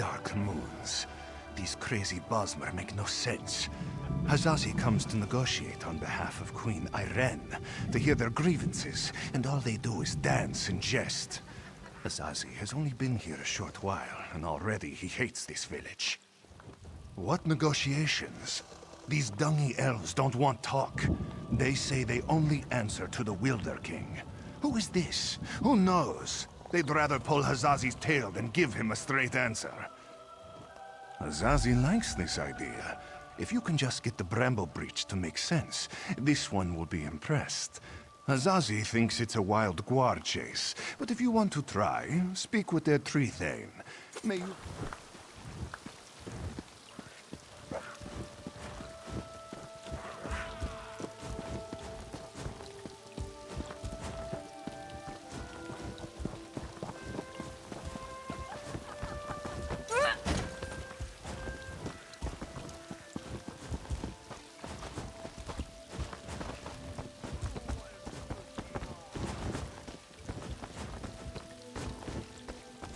dark moons. These crazy Bosmer make no sense. Hazazi comes to negotiate on behalf of Queen Irene to hear their grievances, and all they do is dance and jest. Hazazi has only been here a short while, and already he hates this village. What negotiations? These dungy elves don't want talk. They say they only answer to the Wilder King. Who is this? Who knows? They'd rather pull Hazazi's tail than give him a straight answer. Hazazi likes this idea. If you can just get the Bramble Breach to make sense, this one will be impressed. Hazazi thinks it's a wild guar chase, but if you want to try, speak with their tree thane. May you...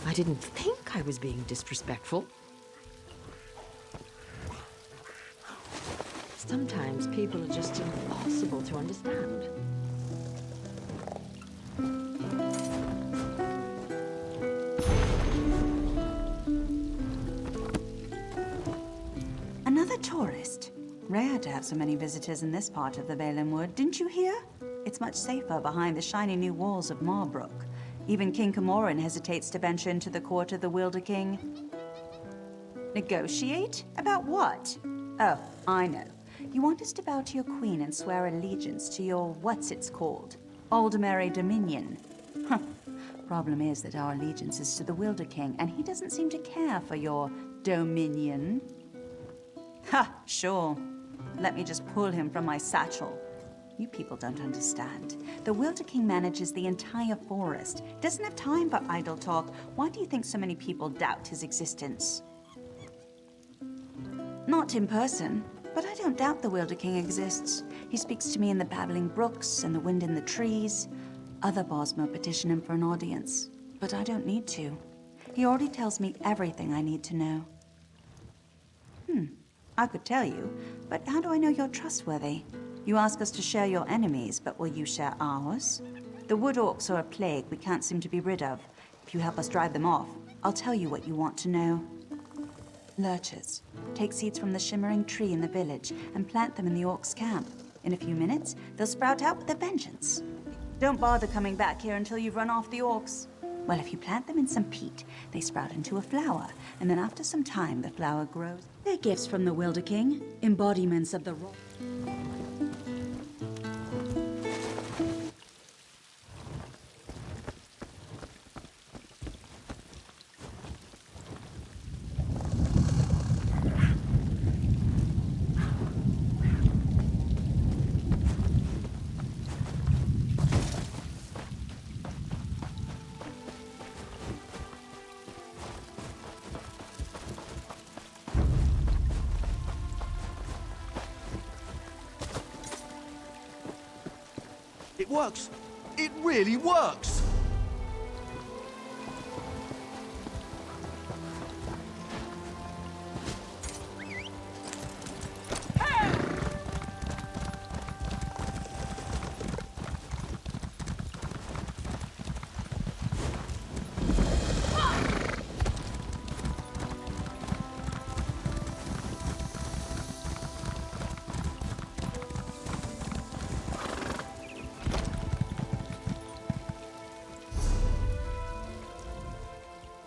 I didn't think I was being disrespectful. Sometimes people are just impossible to understand. Another tourist. Rare to have so many visitors in this part of the Balin Wood, didn't you hear? It's much safer behind the shiny new walls of Marbrook. Even King Camoran hesitates to venture into the court of the Wilder King. Negotiate? About what? Oh, I know. You want us to bow to your queen and swear allegiance to your what's-it's-called? Aldermary Dominion. Huh. Problem is that our allegiance is to the Wilder King, and he doesn't seem to care for your dominion. Ha, sure. Let me just pull him from my satchel. You people don't understand. The Wilder King manages the entire forest. Doesn't have time for idle talk. Why do you think so many people doubt his existence? Not in person, but I don't doubt the Wilder King exists. He speaks to me in the babbling brooks and the wind in the trees. Other Bosmer petition him for an audience, but I don't need to. He already tells me everything I need to know. I could tell you, but how do I know you're trustworthy? You ask us to share your enemies, but will you share ours? The wood orcs are a plague we can't seem to be rid of. If you help us drive them off, I'll tell you what you want to know. Lurchers. Take seeds from the shimmering tree in the village and plant them in the orcs' camp. In a few minutes, they'll sprout out with a vengeance. Don't bother coming back here until you've run off the orcs. Well, if you plant them in some peat, they sprout into a flower, and then after some time, the flower grows. They're gifts from the Wilder King, embodiments of the rock. It works! It really works!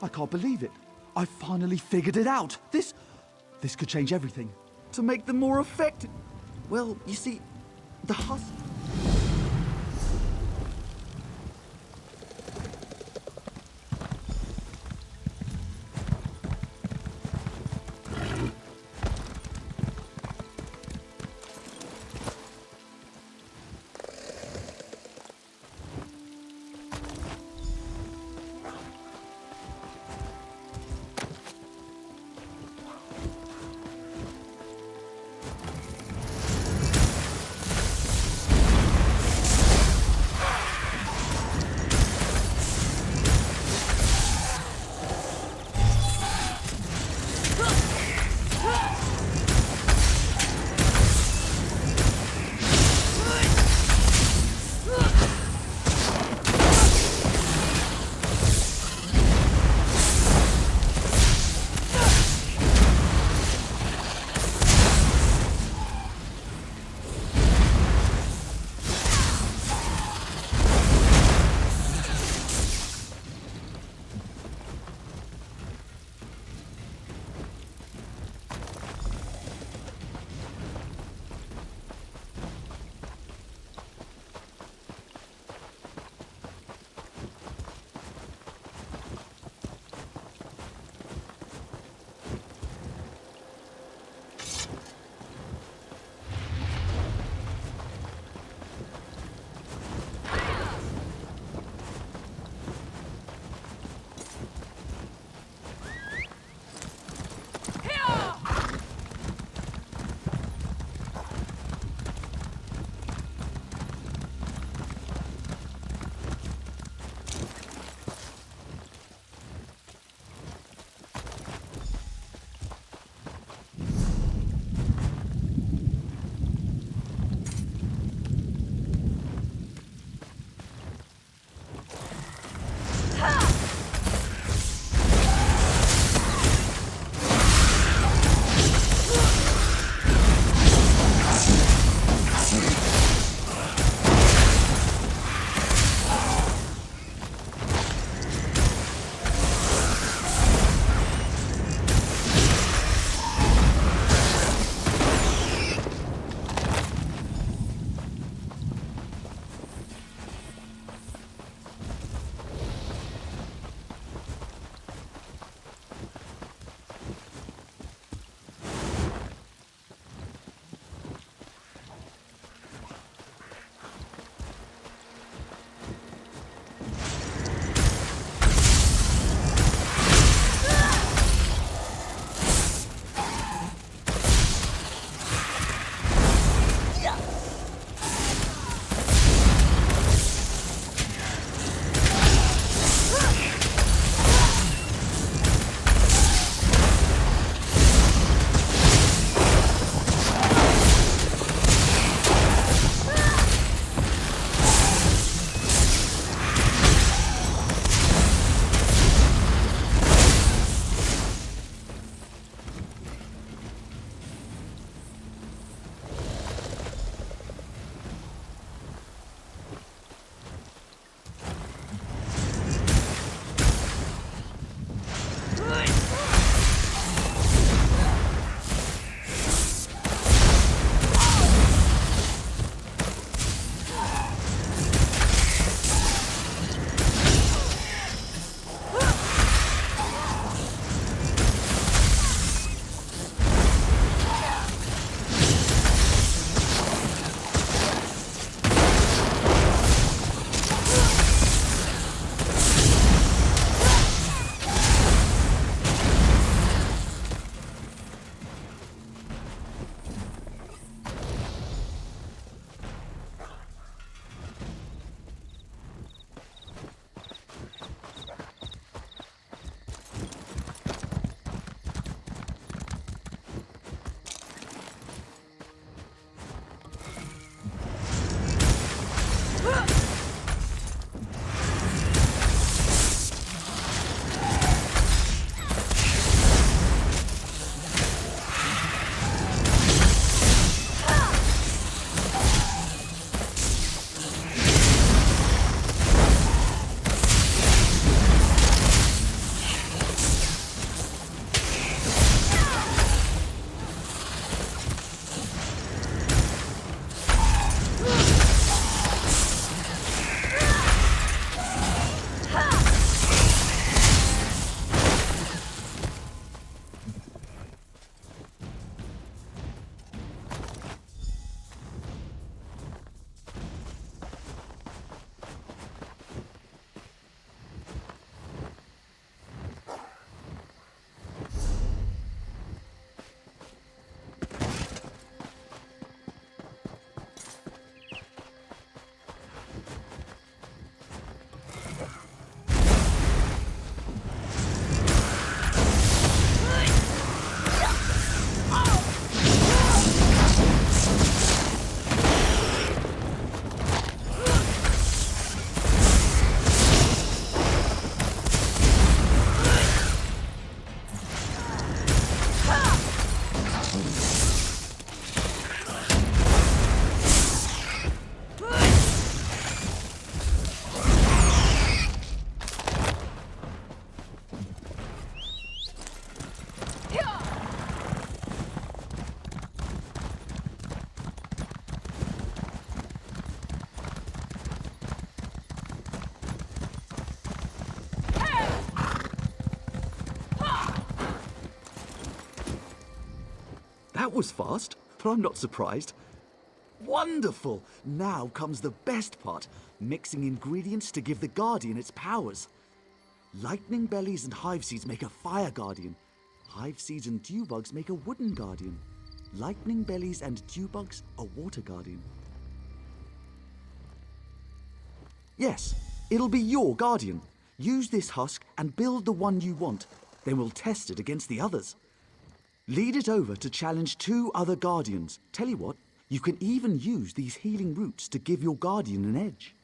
I can't believe it. I finally figured it out. This could change everything. To make them more effective. Well, you see, the husk... That was fast, but I'm not surprised. Wonderful! Now comes the best part, mixing ingredients to give the Guardian its powers. Lightning bellies and hive seeds make a fire guardian. Hive seeds and dew bugs make a wooden guardian. Lightning bellies and dew bugs a water guardian. Yes, it'll be your guardian. Use this husk and build the one you want. Then we'll test it against the others. Lead it over to challenge 2 other guardians. Tell you what, you can even use these healing roots to give your guardian an edge.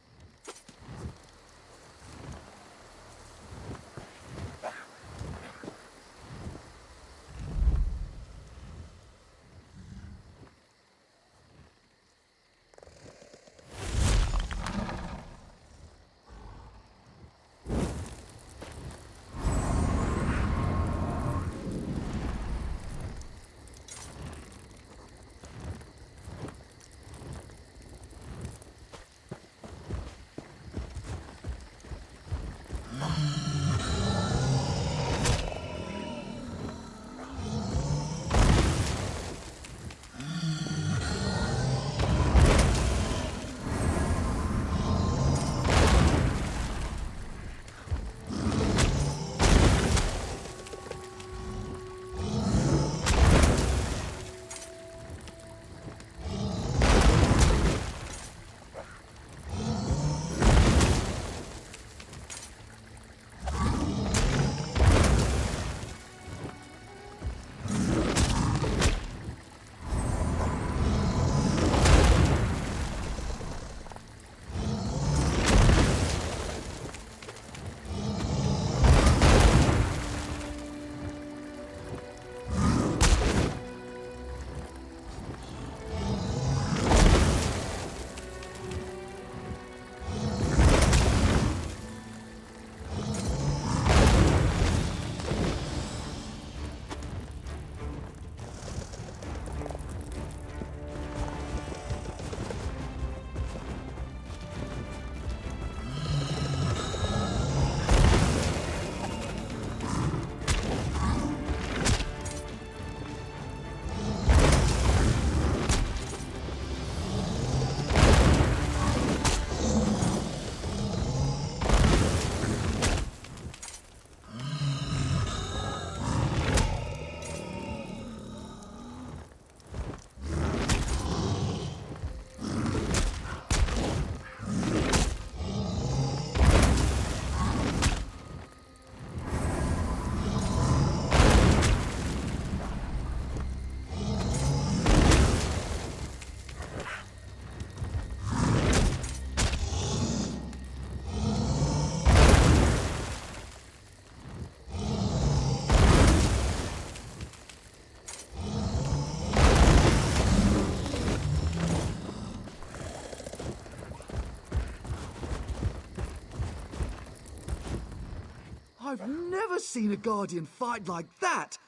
I've never seen a Guardian fight like that!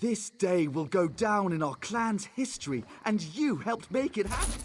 This day will go down in our clan's history, and you helped make it happen!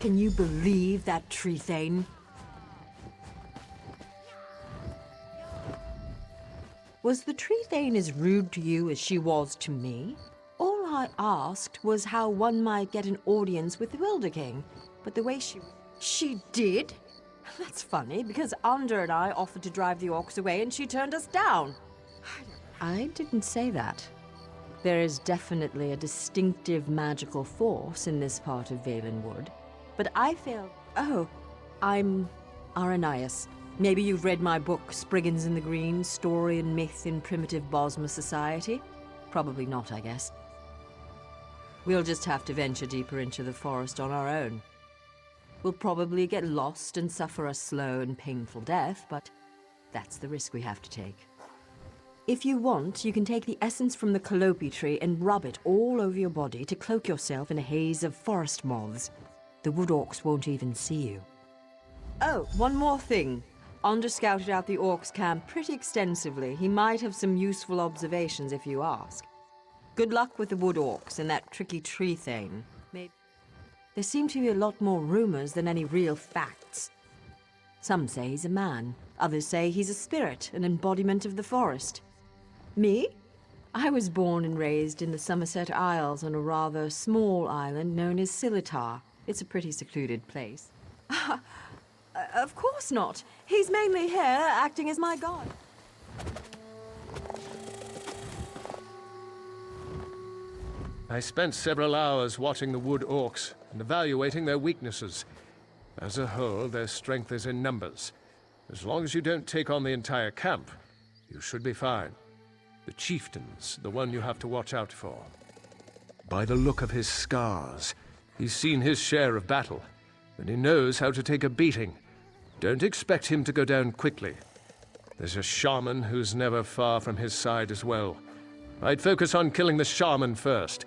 Can you believe that tree thane? Was the tree thane as rude to you as she was to me? All I asked was how one might get an audience with the Wilder King, but the way she did? That's funny, because Under and I offered to drive the orcs away and she turned us down. I didn't say that. There is definitely a distinctive magical force in this part of Valenwood, but I feel... Oh, I'm Irenaeus. Maybe you've read my book, Spriggans in the Green, Story and Myth in Primitive Bosma Society? Probably not, I guess. We'll just have to venture deeper into the forest on our own. We'll probably get lost and suffer a slow and painful death, but that's the risk we have to take. If you want, you can take the essence from the calliope tree and rub it all over your body to cloak yourself in a haze of forest moths. The wood orcs won't even see you. Oh, one more thing. Ander scouted out the orcs' camp pretty extensively. He might have some useful observations if you ask. Good luck with the wood orcs and that tricky tree thing. Maybe. There seem to be a lot more rumors than any real facts. Some say he's a man. Others say he's a spirit, an embodiment of the forest. Me? I was born and raised in the Somerset Isles on a rather small island known as Silitar. It's a pretty secluded place. Of course not. He's mainly here, acting as my guard. I spent several hours watching the wood orcs and evaluating their weaknesses. As a whole, their strength is in numbers. As long as you don't take on the entire camp, you should be fine. The chieftain's the one you have to watch out for. By the look of his scars, he's seen his share of battle, and he knows how to take a beating. Don't expect him to go down quickly. There's a shaman who's never far from his side as well. I'd focus on killing the shaman first.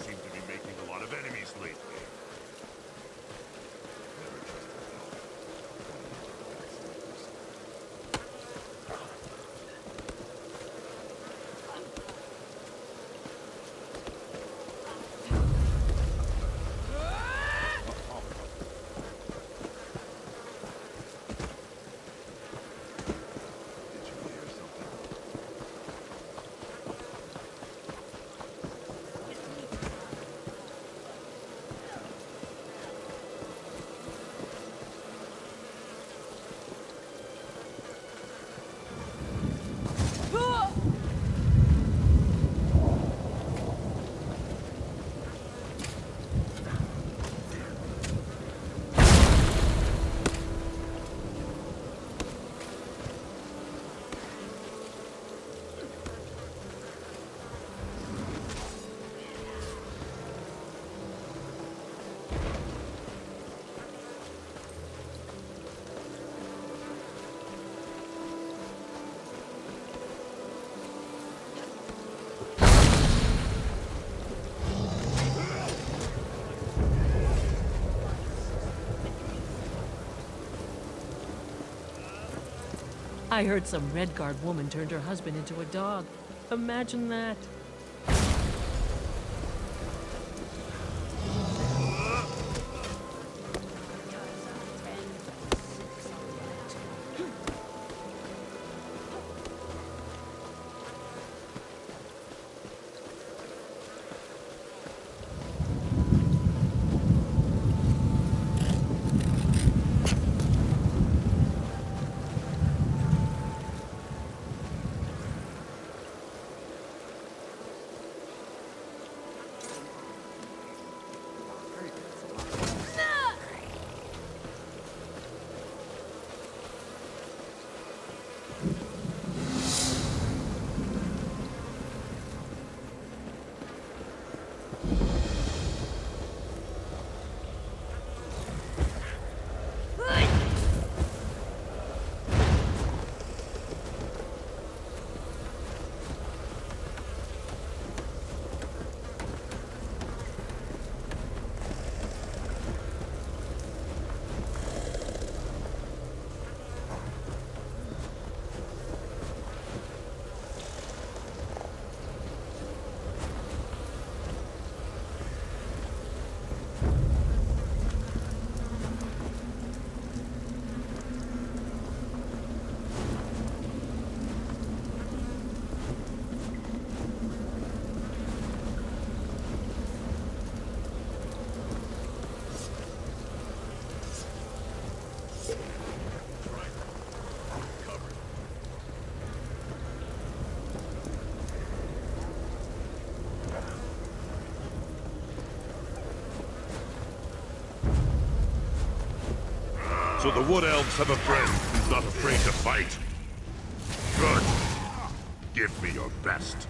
Seem to be making a lot of enemies lately. Never I heard some Redguard woman turned her husband into a dog. Imagine that. So the Wood Elves have a friend who's not afraid to fight? Good. Give me your best.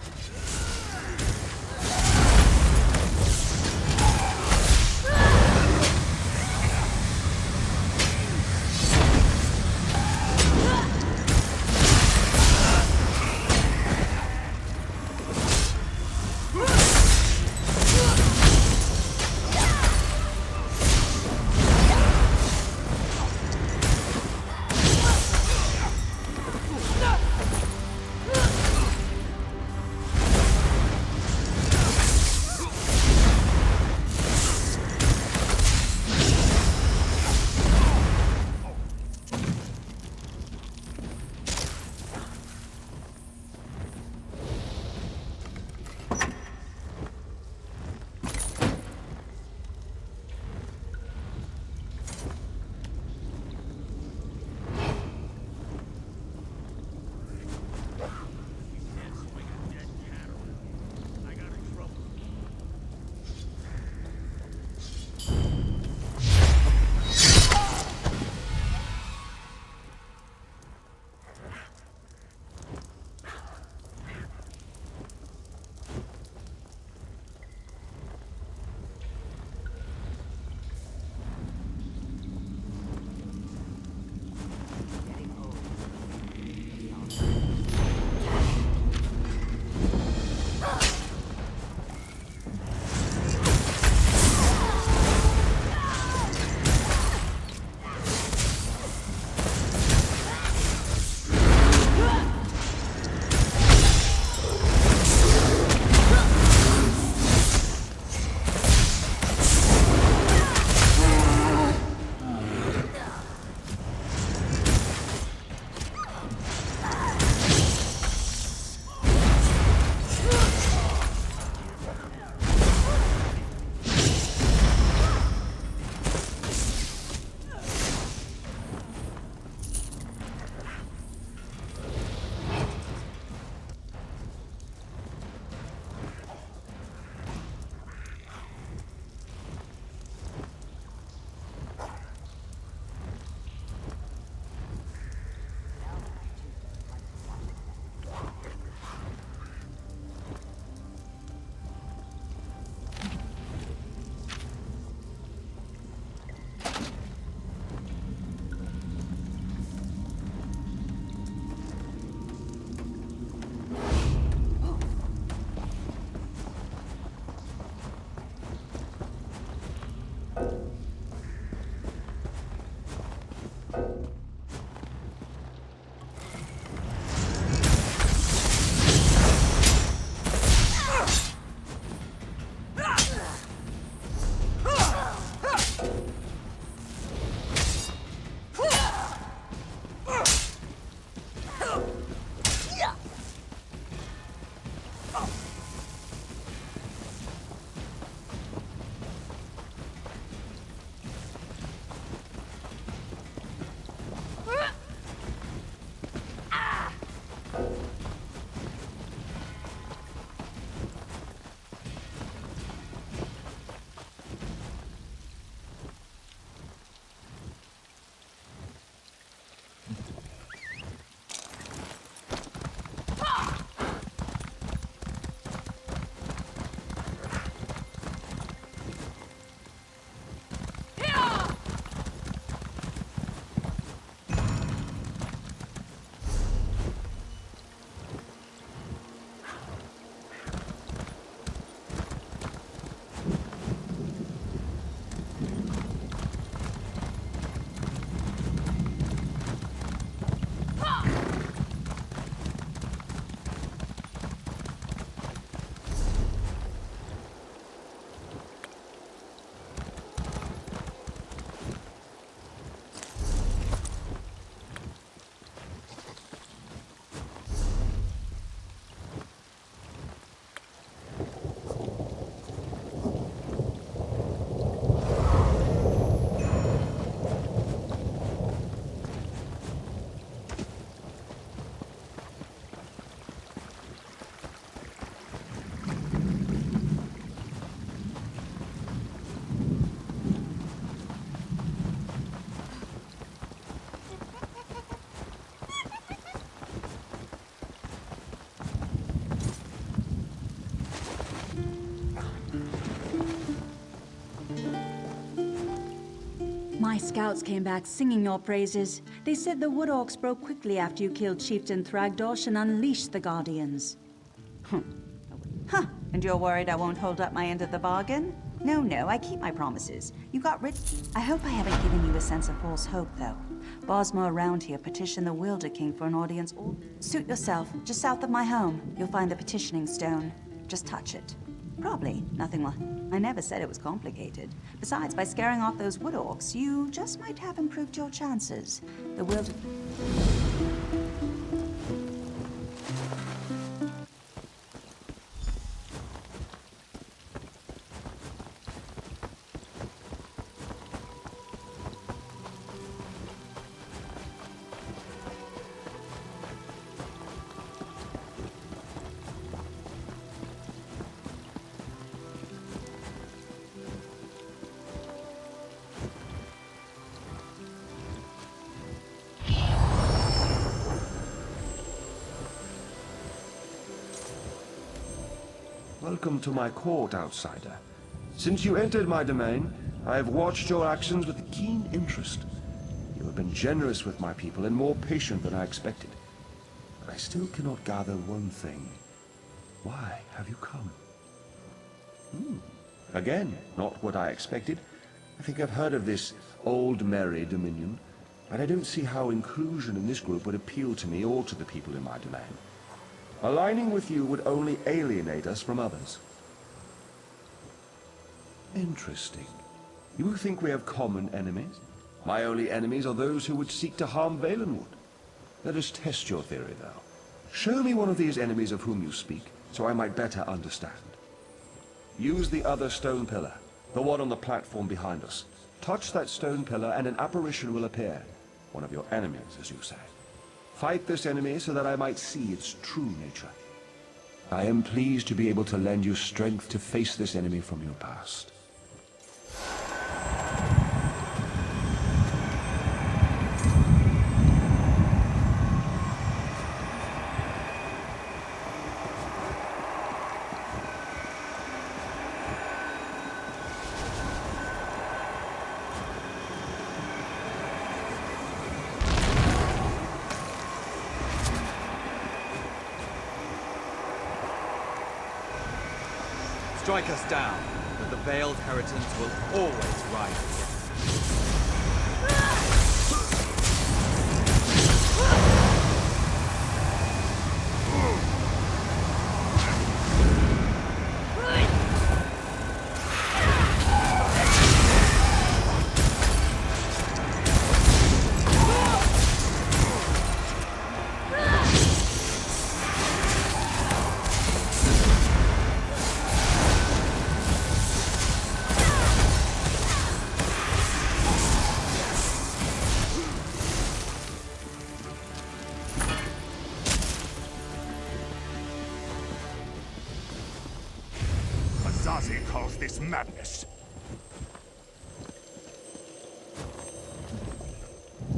My scouts came back singing your praises. They said the Wood Orcs broke quickly after you killed Chieftain Thragdosh and unleashed the Guardians. Huh, and you're worried I won't hold up my end of the bargain? No, I keep my promises. You got rid... I hope I haven't given you a sense of false hope, though. Bosma around here petitioned the Wilder King for an audience all... Suit yourself. Just south of my home, you'll find the petitioning stone. Just touch it. Probably. Nothing will... I never said it was complicated. Besides, by scaring off those Wood Orcs, you just might have improved your chances. The Wilder... Welcome to my court, outsider. Since you entered my domain, I have watched your actions with keen interest. You have been generous with my people and more patient than I expected. But I still cannot gather one thing. Why have you come? Again, not what I expected. I think I've heard of this Old Merry Dominion, but I don't see how inclusion in this group would appeal to me or to the people in my domain. Aligning with you would only alienate us from others. Interesting. You think we have common enemies? My only enemies are those who would seek to harm Valenwood. Let us test your theory, though. Show me one of these enemies of whom you speak, so I might better understand. Use the other stone pillar, the one on the platform behind us. Touch that stone pillar and an apparition will appear. One of your enemies, as you say. Fight this enemy so that I might see its true nature. I am pleased to be able to lend you strength to face this enemy from your past. Strike us down, but the veiled heritance will always rise again. Azazi calls this madness.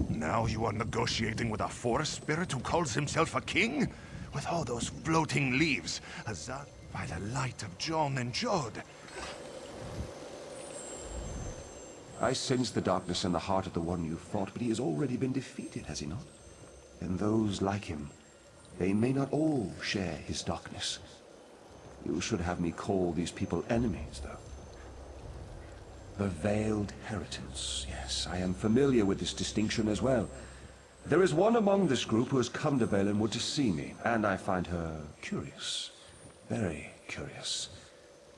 Now you are negotiating with a forest spirit who calls himself a king? With all those floating leaves, Azazi, by the light of John and Jod. I sense the darkness in the heart of the one you fought, but he has already been defeated, has he not? And those like him, they may not all share his darkness. You should have me call these people enemies, though. The Veiled Heritance. Yes, I am familiar with this distinction as well. There is one among this group who has come to Valenwood to see me, and I find her curious. Very curious.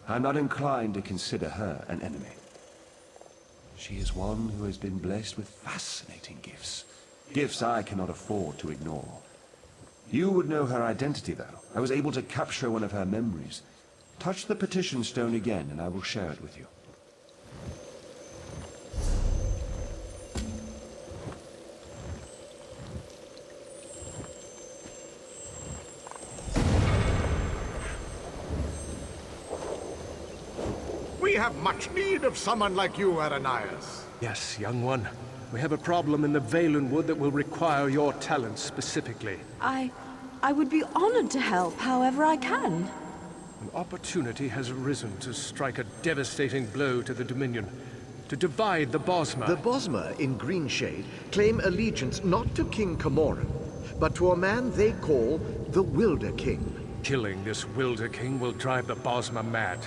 I'm not inclined to consider her an enemy. She is one who has been blessed with fascinating gifts. Gifts I cannot afford to ignore. You would know her identity, though. I was able to capture one of her memories. Touch the petition stone again, and I will share it with you. We have much need of someone like you, Aranias. Yes, young one. We have a problem in the Valenwood that will require your talents specifically. I would be honored to help however I can. An opportunity has arisen to strike a devastating blow to the Dominion. to divide the Bosmer. The Bosmer in GreenShade claim allegiance not to King Camoran, but to a man they call the Wilder King. Killing this Wilder King will drive the Bosmer mad.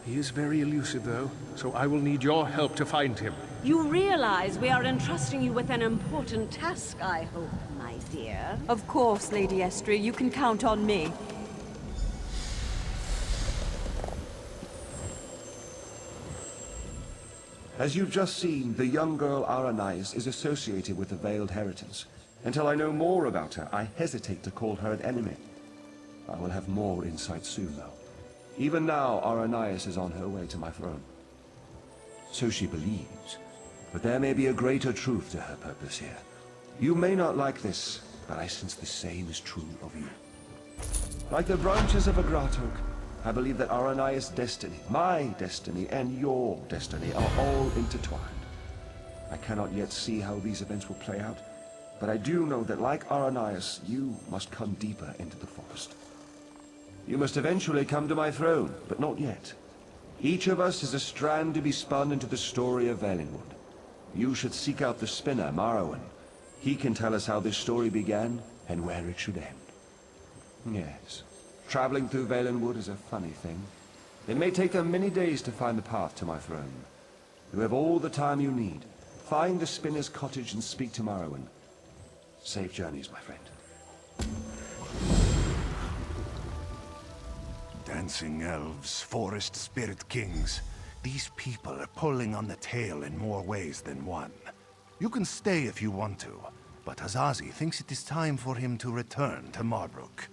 He is very elusive, though, so I will need your help to find him. You realize we are entrusting you with an important task, I hope, my dear. Of course, Lady Estrie, you can count on me. As you've just seen, the young girl Aranais is associated with the Veiled Heritance. Until I know more about her, I hesitate to call her an enemy. I will have more insight soon, though. Even now, Aranais is on her way to my throne. So she believes, but there may be a greater truth to her purpose here. You may not like this, but I sense the same is true of you. Like the branches of a grat oak, I believe that Aranais' destiny, my destiny, and your destiny are all intertwined. I cannot yet see how these events will play out, but I do know that like Aranais, you must come deeper into the forest. You must eventually come to my throne, but not yet. Each of us is a strand to be spun into the story of Valenwood. You should seek out the spinner, Marrowan. He can tell us how this story began and where it should end. Yes, traveling through Valenwood is a funny thing. It may take them many days to find the path to my throne. You have all the time you need. Find the spinner's cottage and speak to Marrowan. Safe journeys, my friend. Dancing elves, forest spirit kings. These people are pulling on the tail in more ways than one. You can stay if you want to, but Azazi thinks it is time for him to return to Marbrook.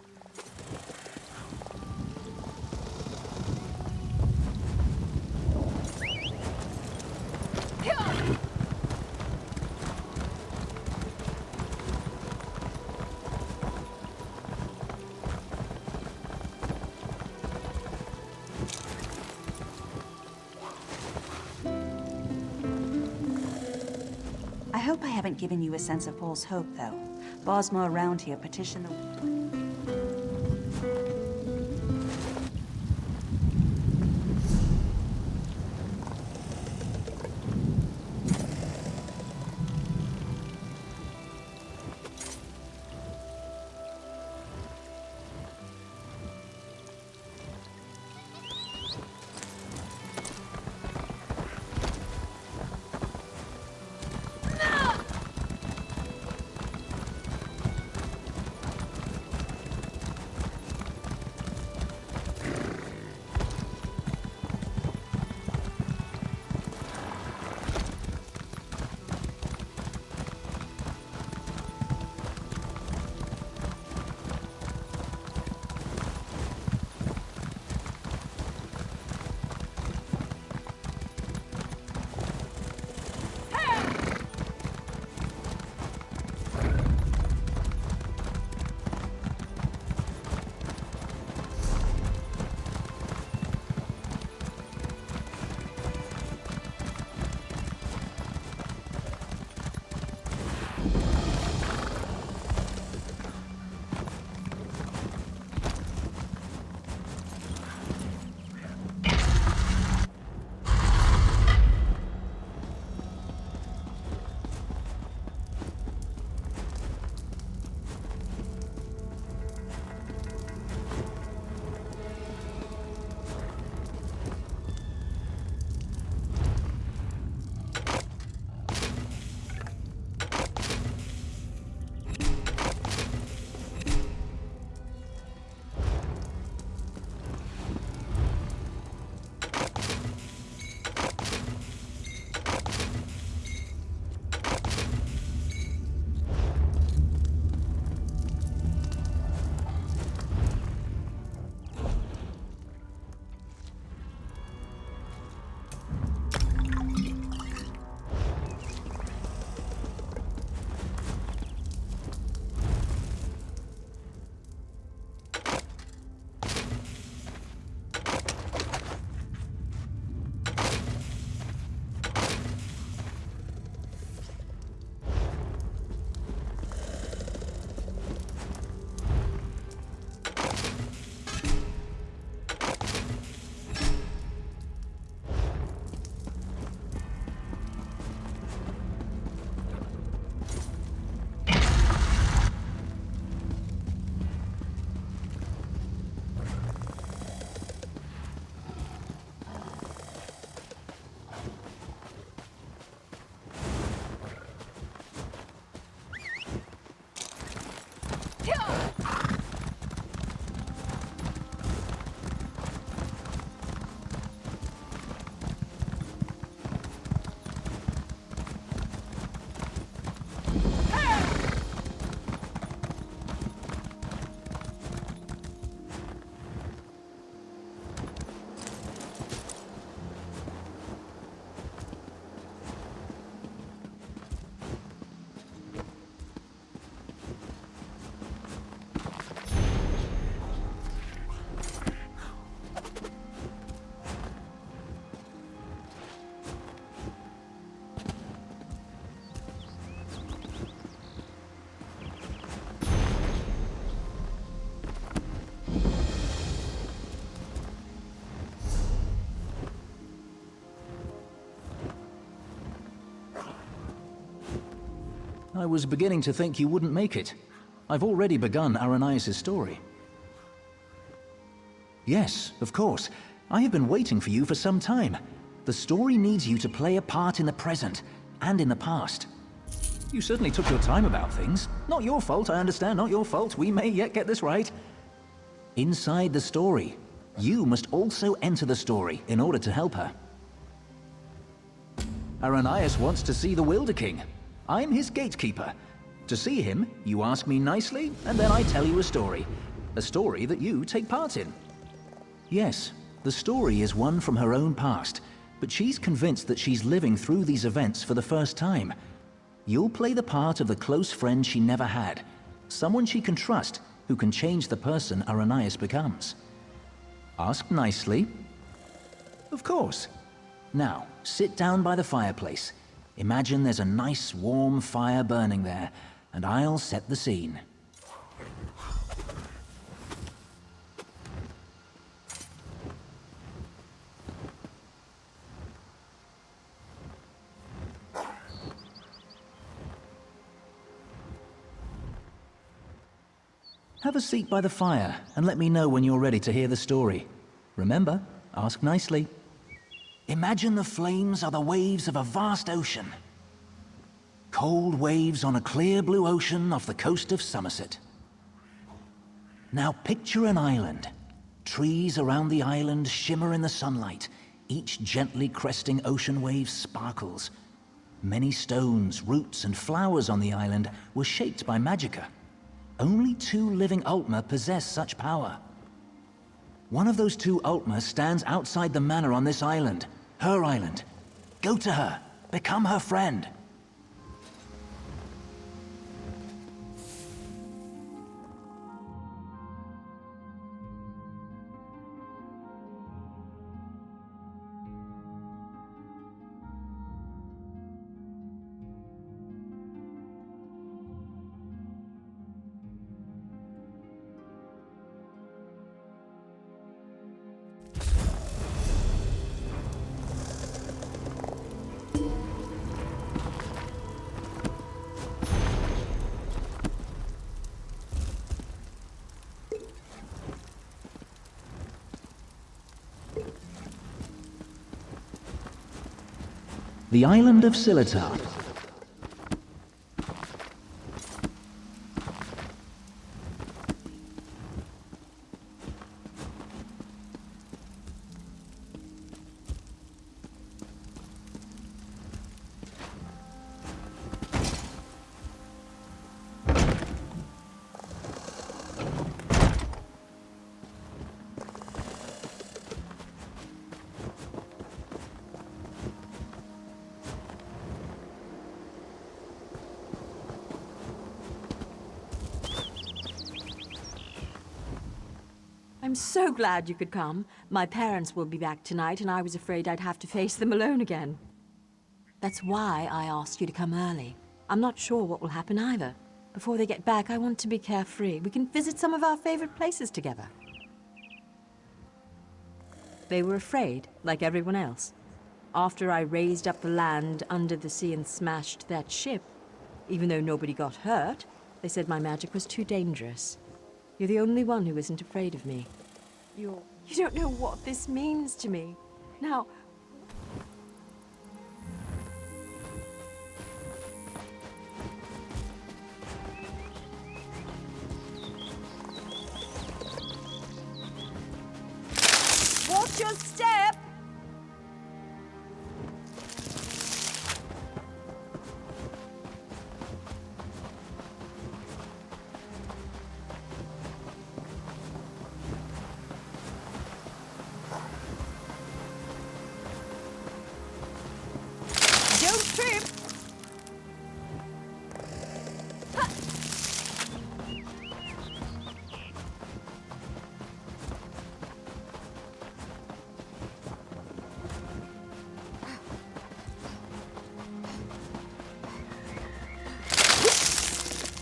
I hope I haven't given you a sense of false hope, though. Bosmer around here petition the... I was beginning to think you wouldn't make it. I've already begun Aranias' story. Yes, of course. I have been waiting for you for some time. The story needs you to play a part in the present and in the past. You certainly took your time about things. Not your fault, I understand, not your fault. We may yet get this right. Inside the story, you must also enter the story in order to help her. Aranias wants to see the Wilder King. I'm his gatekeeper. To see him, you ask me nicely, and then I tell you a story. A story that you take part in. Yes, the story is one from her own past, but she's convinced that she's living through these events for the first time. You'll play the part of the close friend she never had, someone she can trust who can change the person Aranias becomes. Ask nicely. Of course. Now, sit down by the fireplace. Imagine there's a nice warm fire burning there, and I'll set the scene. Have a seat by the fire and let me know when you're ready to hear the story. Remember, ask nicely. Imagine the flames are the waves of a vast ocean. Cold waves on a clear blue ocean off the coast of Somerset. Now picture an island. Trees around the island shimmer in the sunlight. Each gently cresting ocean wave sparkles. Many stones, roots, and flowers on the island were shaped by magicka. Only 2 living Altmer possess such power. One of those 2 Altmer stands outside the manor on this island. Her island. Go to her. Become her friend. The island of Silitar. I'm so glad you could come. My parents will be back tonight, and I was afraid I'd have to face them alone again. That's why I asked you to come early. I'm not sure what will happen either. Before they get back, I want to be carefree. We can visit some of our favorite places together. They were afraid, like everyone else. After I raised up the land under the sea and smashed that ship, even though nobody got hurt, they said my magic was too dangerous. You're the only one who isn't afraid of me. You don't know what this means to me. Now... Watch your step! Don't trip!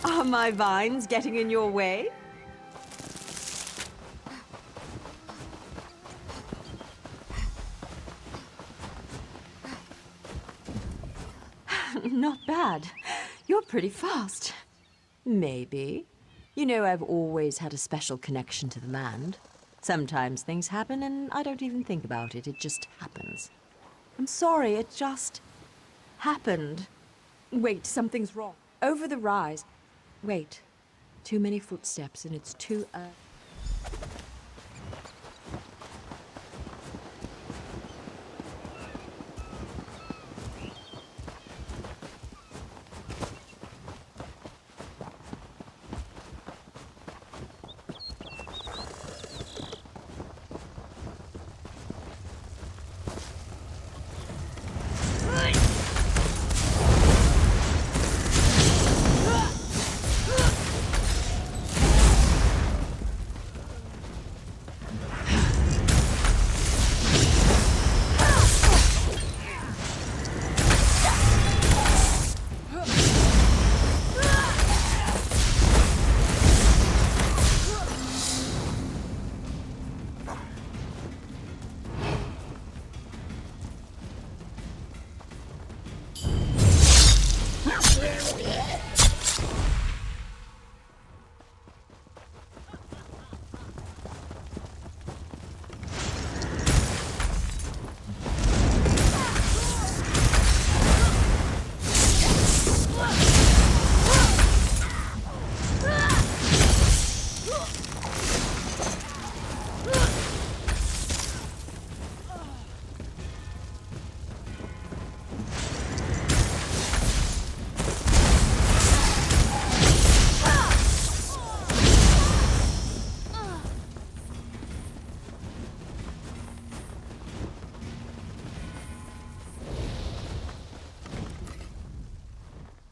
Are my vines getting in your way? Not bad. You're pretty fast. Maybe. You know, I've always had a special connection to the land. Sometimes things happen and I don't even think about it. It just happens. I'm sorry, it just happened. Wait, something's wrong. Over the rise. Wait. Too many footsteps and it's too early.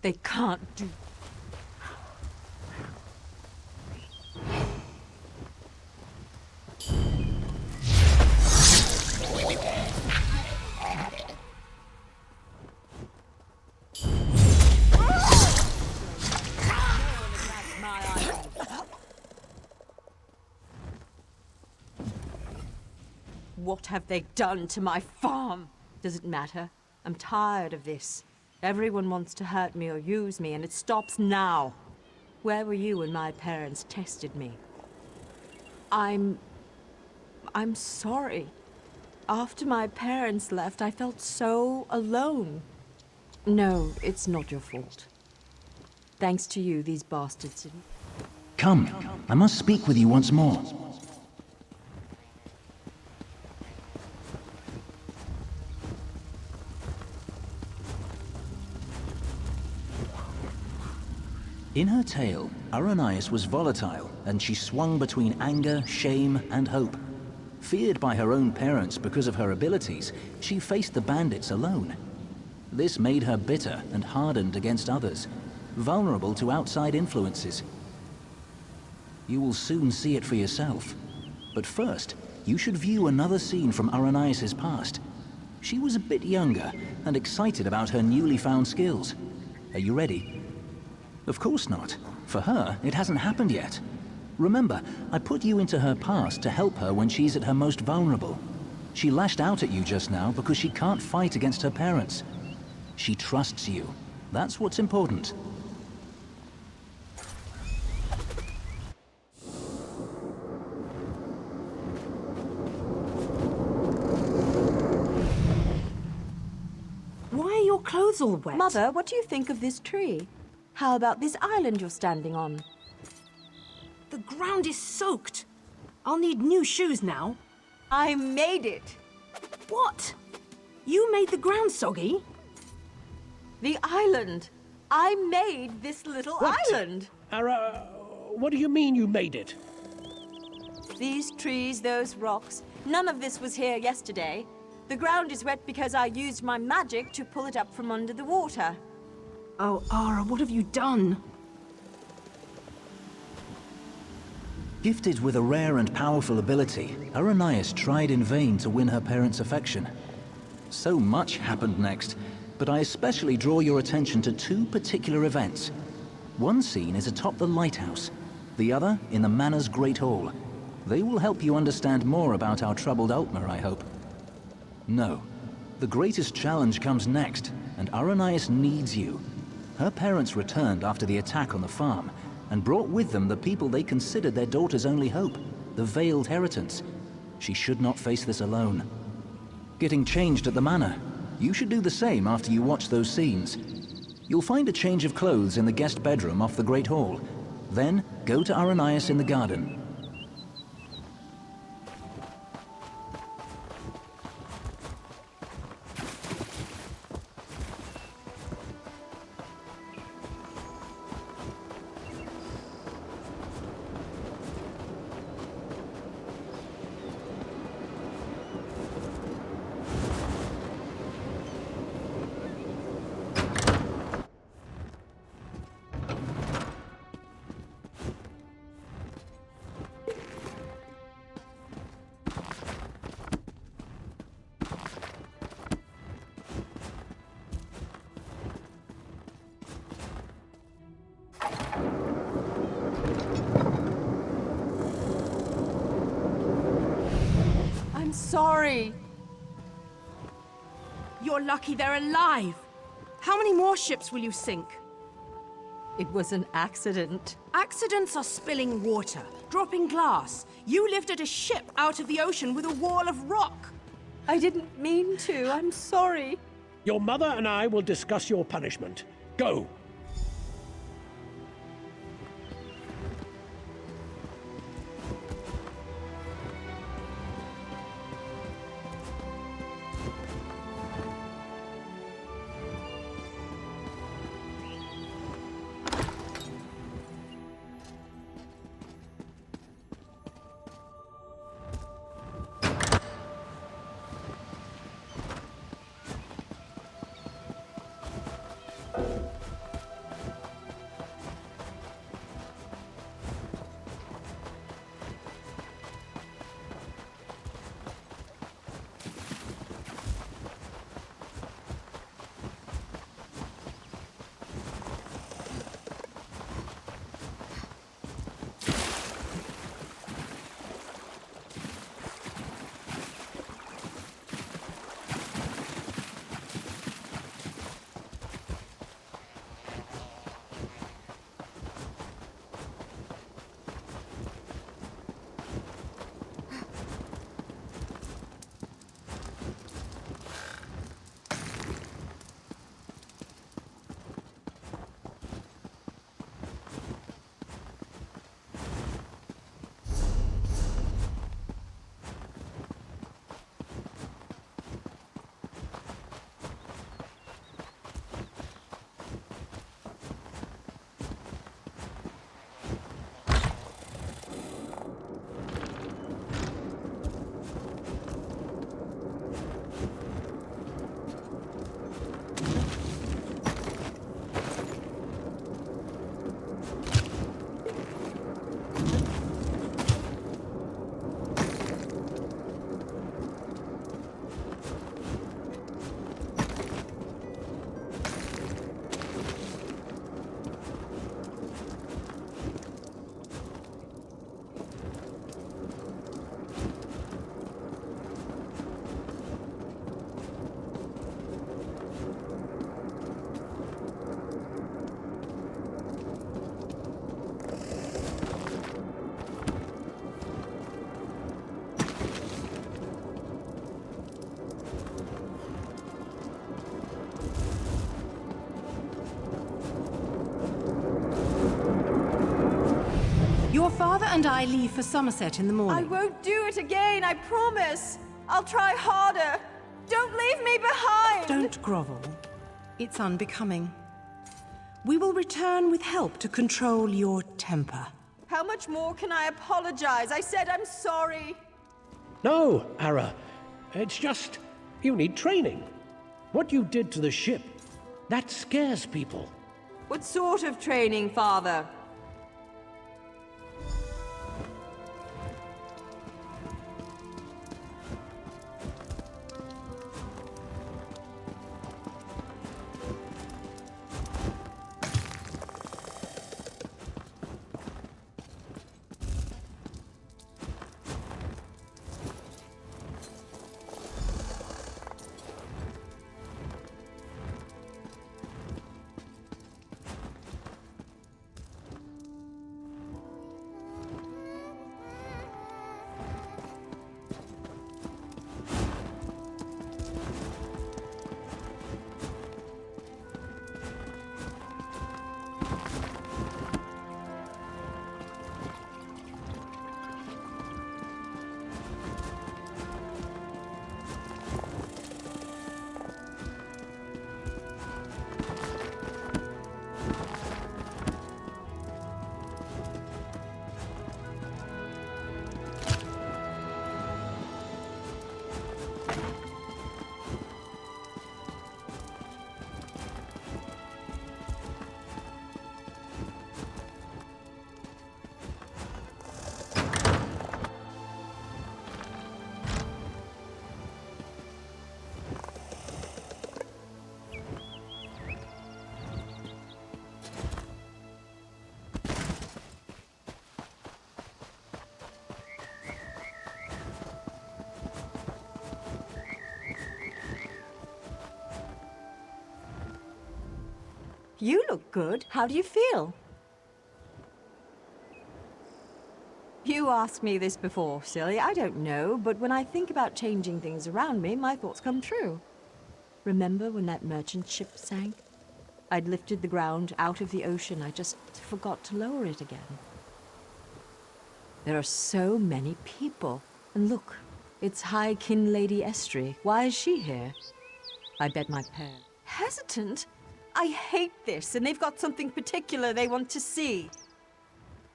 They can't do. What have they done to my farm? Does it matter? I'm tired of this. Everyone wants to hurt me or use me, and it stops now. Where were you when my parents tested me? I'm sorry. After my parents left, I felt so alone. No, it's not your fault. Thanks to you, these bastards didn't. Come, I must speak with you once more. In her tale, Aranias was volatile, and she swung between anger, shame, and hope. Feared by her own parents because of her abilities, she faced the bandits alone. This made her bitter and hardened against others, vulnerable to outside influences. You will soon see it for yourself. But first, you should view another scene from Aranias' past. She was a bit younger and excited about her newly found skills. Are you ready? Of course not. For her, it hasn't happened yet. Remember, I put you into her past to help her when she's at her most vulnerable. She lashed out at you just now because she can't fight against her parents. She trusts you. That's what's important. Why are your clothes all wet? Mother, what do you think of this tree? How about this island you're standing on? The ground is soaked. I'll need new shoes now. I made it. What? You made the ground soggy? The island. I made this little island. What do you mean you made it? These trees, those rocks, none of this was here yesterday. The ground is wet because I used my magic to pull it up from under the water. Oh, Ara, what have you done? Gifted with a rare and powerful ability, Aranias tried in vain to win her parents' affection. So much happened next, but I especially draw your attention to two particular events. One scene is atop the lighthouse, the other in the Manor's Great Hall. They will help you understand more about our troubled Altmer, I hope. No, the greatest challenge comes next, and Aranias needs you. Her parents returned after the attack on the farm and brought with them the people they considered their daughter's only hope, the Veiled Heritance. She should not face this alone. Getting changed at the manor. You should do the same after you watch those scenes. You'll find a change of clothes in the guest bedroom off the Great Hall. Then, go to Aranias in the garden. I'm sorry. You're lucky they're alive. How many more ships will you sink? It was an accident. Accidents are spilling water, dropping glass. You lifted a ship out of the ocean with a wall of rock. I didn't mean to. I'm sorry. Your mother and I will discuss your punishment. Go! Your father and I leave for Somerset in the I morning. won't do it again, I promise. I'll try harder. Don't leave me behind! Don't grovel. It's unbecoming. We will return with help to control your temper. How much more can I apologize? I said I'm sorry. No, Ara. It's just... you need training. What you did to the ship, that scares people. What sort of training, Father? You look good. How do you feel? You asked me this before, silly. I don't know, but when I think about changing things around me, my thoughts come true. Remember when that merchant ship sank? I'd lifted the ground out of the ocean. I just forgot to lower it again. There are so many people. And look, it's High Kin Lady Estrie. Why is she here? I bet my parents... Hesitant? I hate this, and they've got something particular they want to see.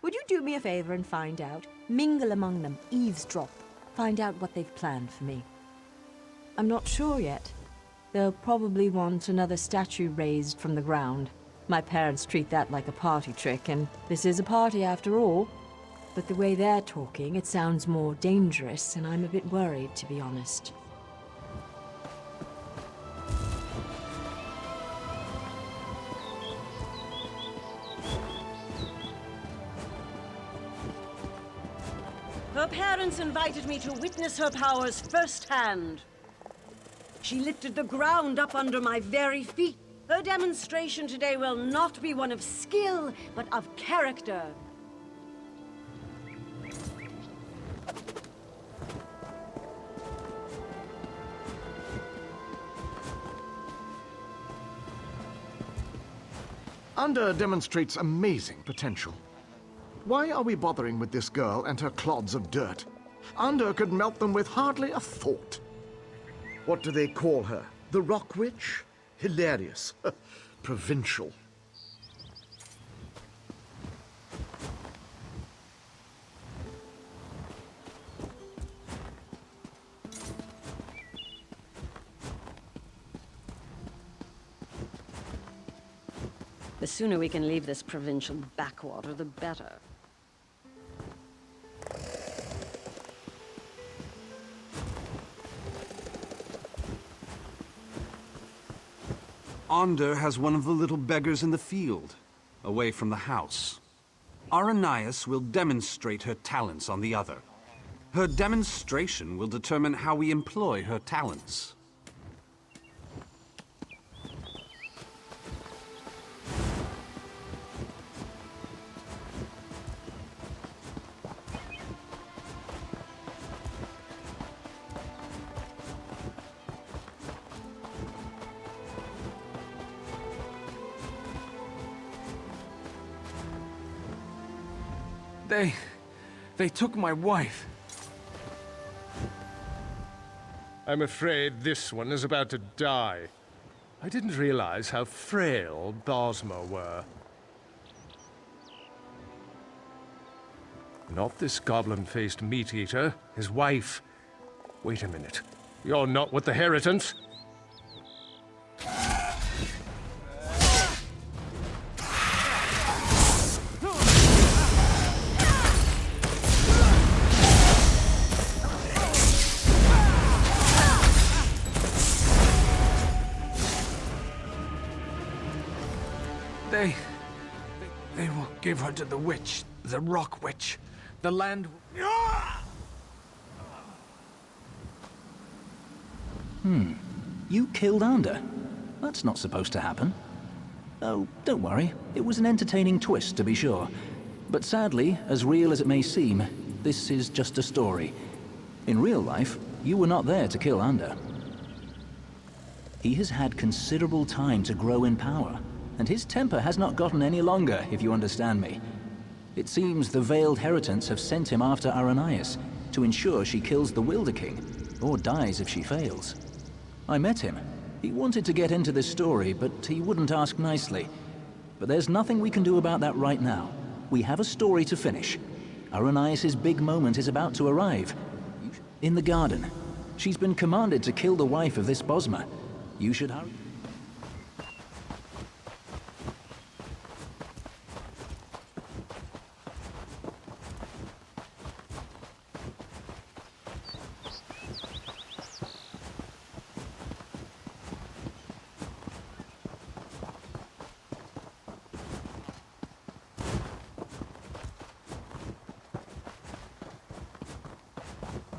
Would you do me a favor and find out? Mingle among them, eavesdrop. Find out what they've planned for me. I'm not sure yet. They'll probably want another statue raised from the ground. My parents treat that like a party trick, and this is a party after all. But the way they're talking, it sounds more dangerous, and I'm a bit worried, to be honest. Her parents invited me to witness her powers firsthand. She lifted the ground up under my very feet. Her demonstration today will not be one of skill, but of character. Anda demonstrates amazing potential. Why are we bothering with this girl and her clods of dirt? Anda could melt them with hardly a thought. What do they call her? The Rock Witch? Hilarious. Provincial. The sooner we can leave this provincial backwater, the better. Onder has one of the little beggars in the field, away from the house. Aranias will demonstrate her talents on the other. Her demonstration will determine how we employ her talents. They took my wife. I'm afraid this one is about to die. I didn't realize how frail Bosmer were. Not this goblin-faced meat-eater, his wife. Wait a minute. You're not with the Heritants? They will give her to the witch, the Rock Witch. The land... You killed Anda? That's not supposed to happen. Oh, don't worry. It was an entertaining twist, to be sure. But sadly, as real as it may seem, this is just a story. In real life, you were not there to kill Anda. He has had considerable time to grow in power, and his temper has not gotten any longer, if you understand me. It seems the Veiled Heritants have sent him after Aranias to ensure she kills the Wilder King, or dies if she fails. I met him. He wanted to get into this story, but he wouldn't ask nicely. But there's nothing we can do about that right now. We have a story to finish. Aranias' big moment is about to arrive. In the garden. She's been commanded to kill the wife of this Bosmer. You should hurry.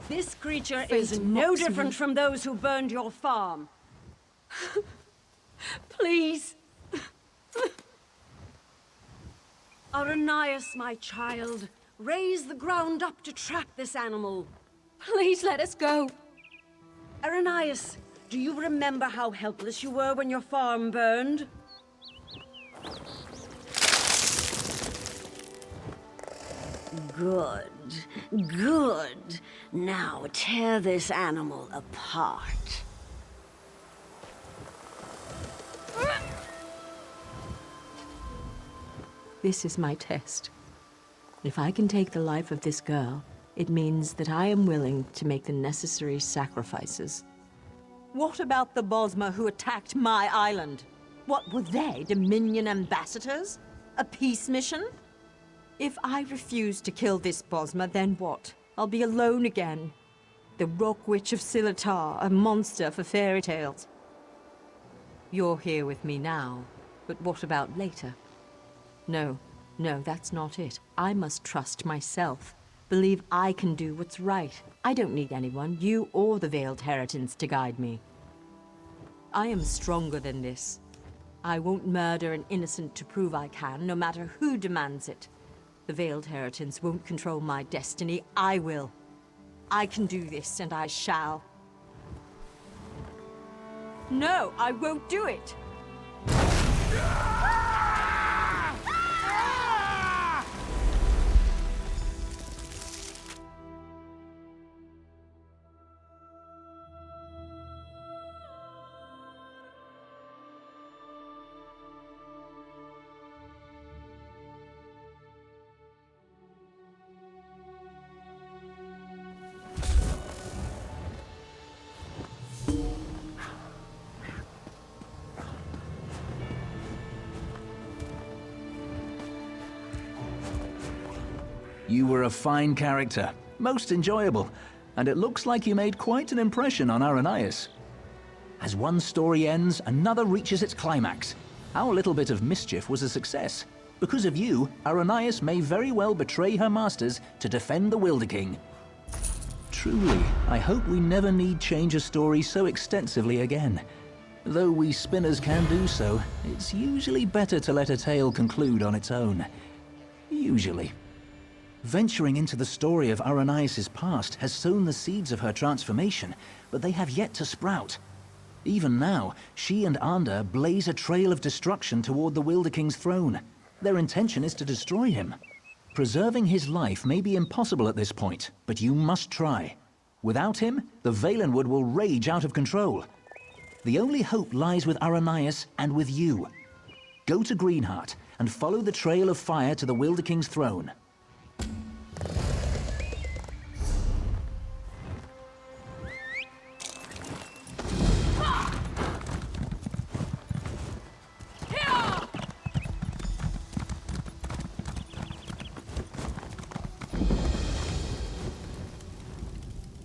This creature is no different from those who burned your farm. Please. Aranias, my child, raise the ground up to trap this animal. Please let us go. Aranias, do you remember how helpless you were when your farm burned? Good, good. Now tear this animal apart. This is my test. If I can take the life of this girl, it means that I am willing to make the necessary sacrifices. What about the Bosmer who attacked my island? What were they, Dominion ambassadors? A peace mission? If I refuse to kill this Bosmer, then what? I'll be alone again. The Rock Witch of Silitar, a monster for fairy tales. You're here with me now, but what about later? No, that's not it. I must trust myself. Believe I can do what's right. I don't need anyone, you or the Veiled Heritance, to guide me. I am stronger than this. I won't murder an innocent to prove I can, no matter who demands it. The Veiled Heritance won't control my destiny. I will. I can do this, and I shall. No, I won't do it! You were a fine character, most enjoyable, and it looks like you made quite an impression on Aranias. As one story ends, another reaches its climax. Our little bit of mischief was a success. Because of you, Aranias may very well betray her masters to defend the Wilder King. Truly, I hope we never need change a story so extensively again. Though we spinners can do so, it's usually better to let a tale conclude on its own. Usually. Venturing into the story of Aranias' past has sown the seeds of her transformation, but they have yet to sprout. Even now, she and Anda blaze a trail of destruction toward the Wilder King's throne. Their intention is to destroy him. Preserving his life may be impossible at this point, but you must try. Without him, the Valenwood will rage out of control. The only hope lies with Aranias and with you. Go to Greenheart and follow the trail of fire to the Wilder King's throne.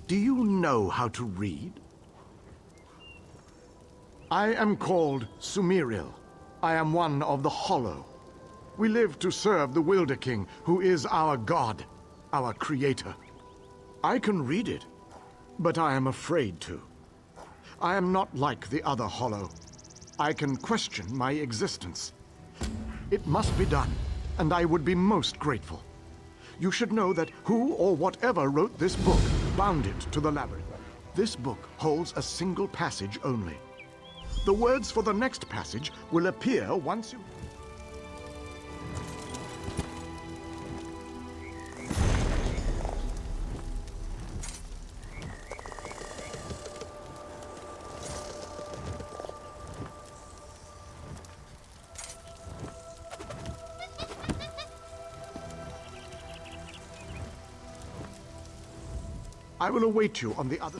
Do you know how to read? I am called Sumiril. I am one of the Hollow. We live to serve the Wilder King, who is our god, our creator. I can read it, but I am afraid to. I am not like the other Hollow. I can question my existence. It must be done, and I would be most grateful. You should know that who or whatever wrote this book bound it to the labyrinth. This book holds a single passage only. The words for the next passage will appear once you... I will await you on the other...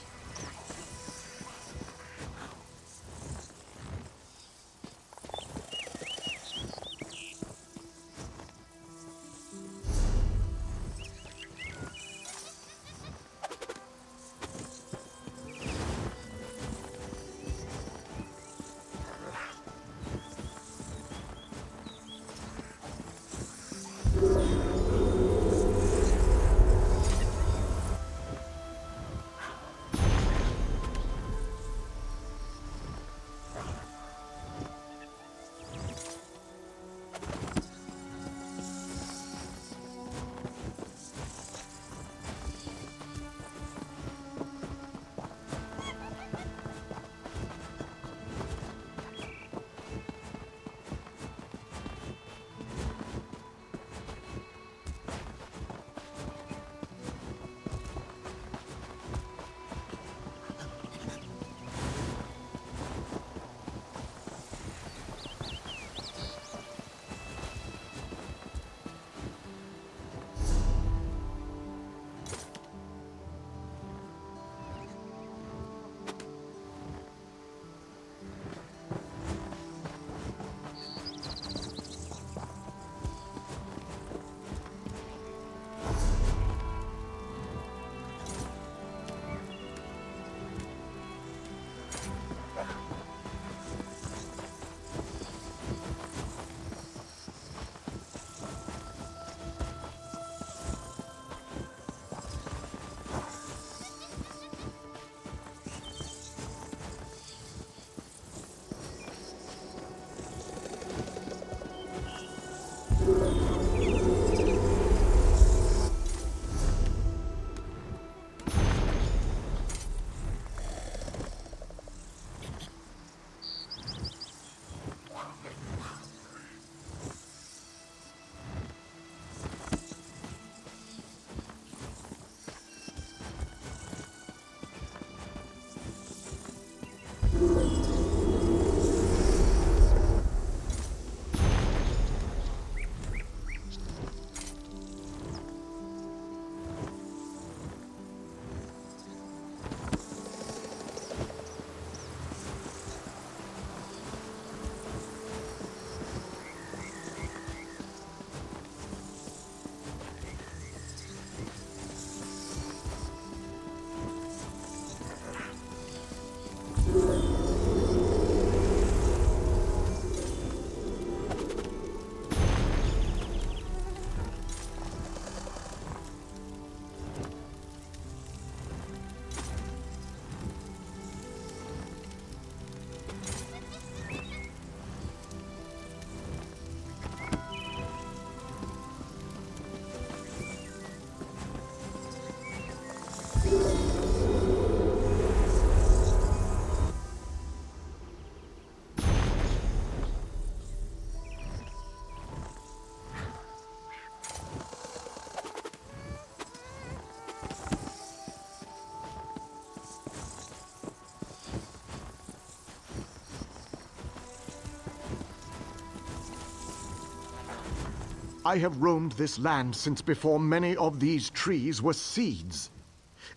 I have roamed this land since before many of these trees were seeds.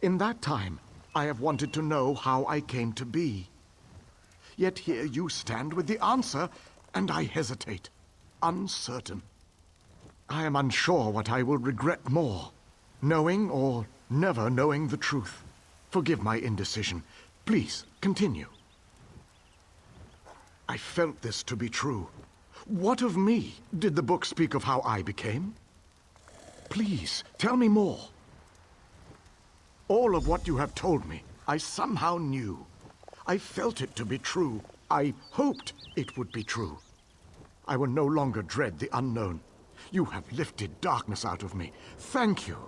In that time, I have wanted to know how I came to be. Yet here you stand with the answer, and I hesitate, uncertain. I am unsure what I will regret more, knowing or never knowing the truth. Forgive my indecision. Please, continue. I felt this to be true. What of me? Did the book speak of how I became? Please, tell me more. All of what you have told me, I somehow knew. I felt it to be true. I hoped it would be true. I will no longer dread the unknown. You have lifted darkness out of me. Thank you.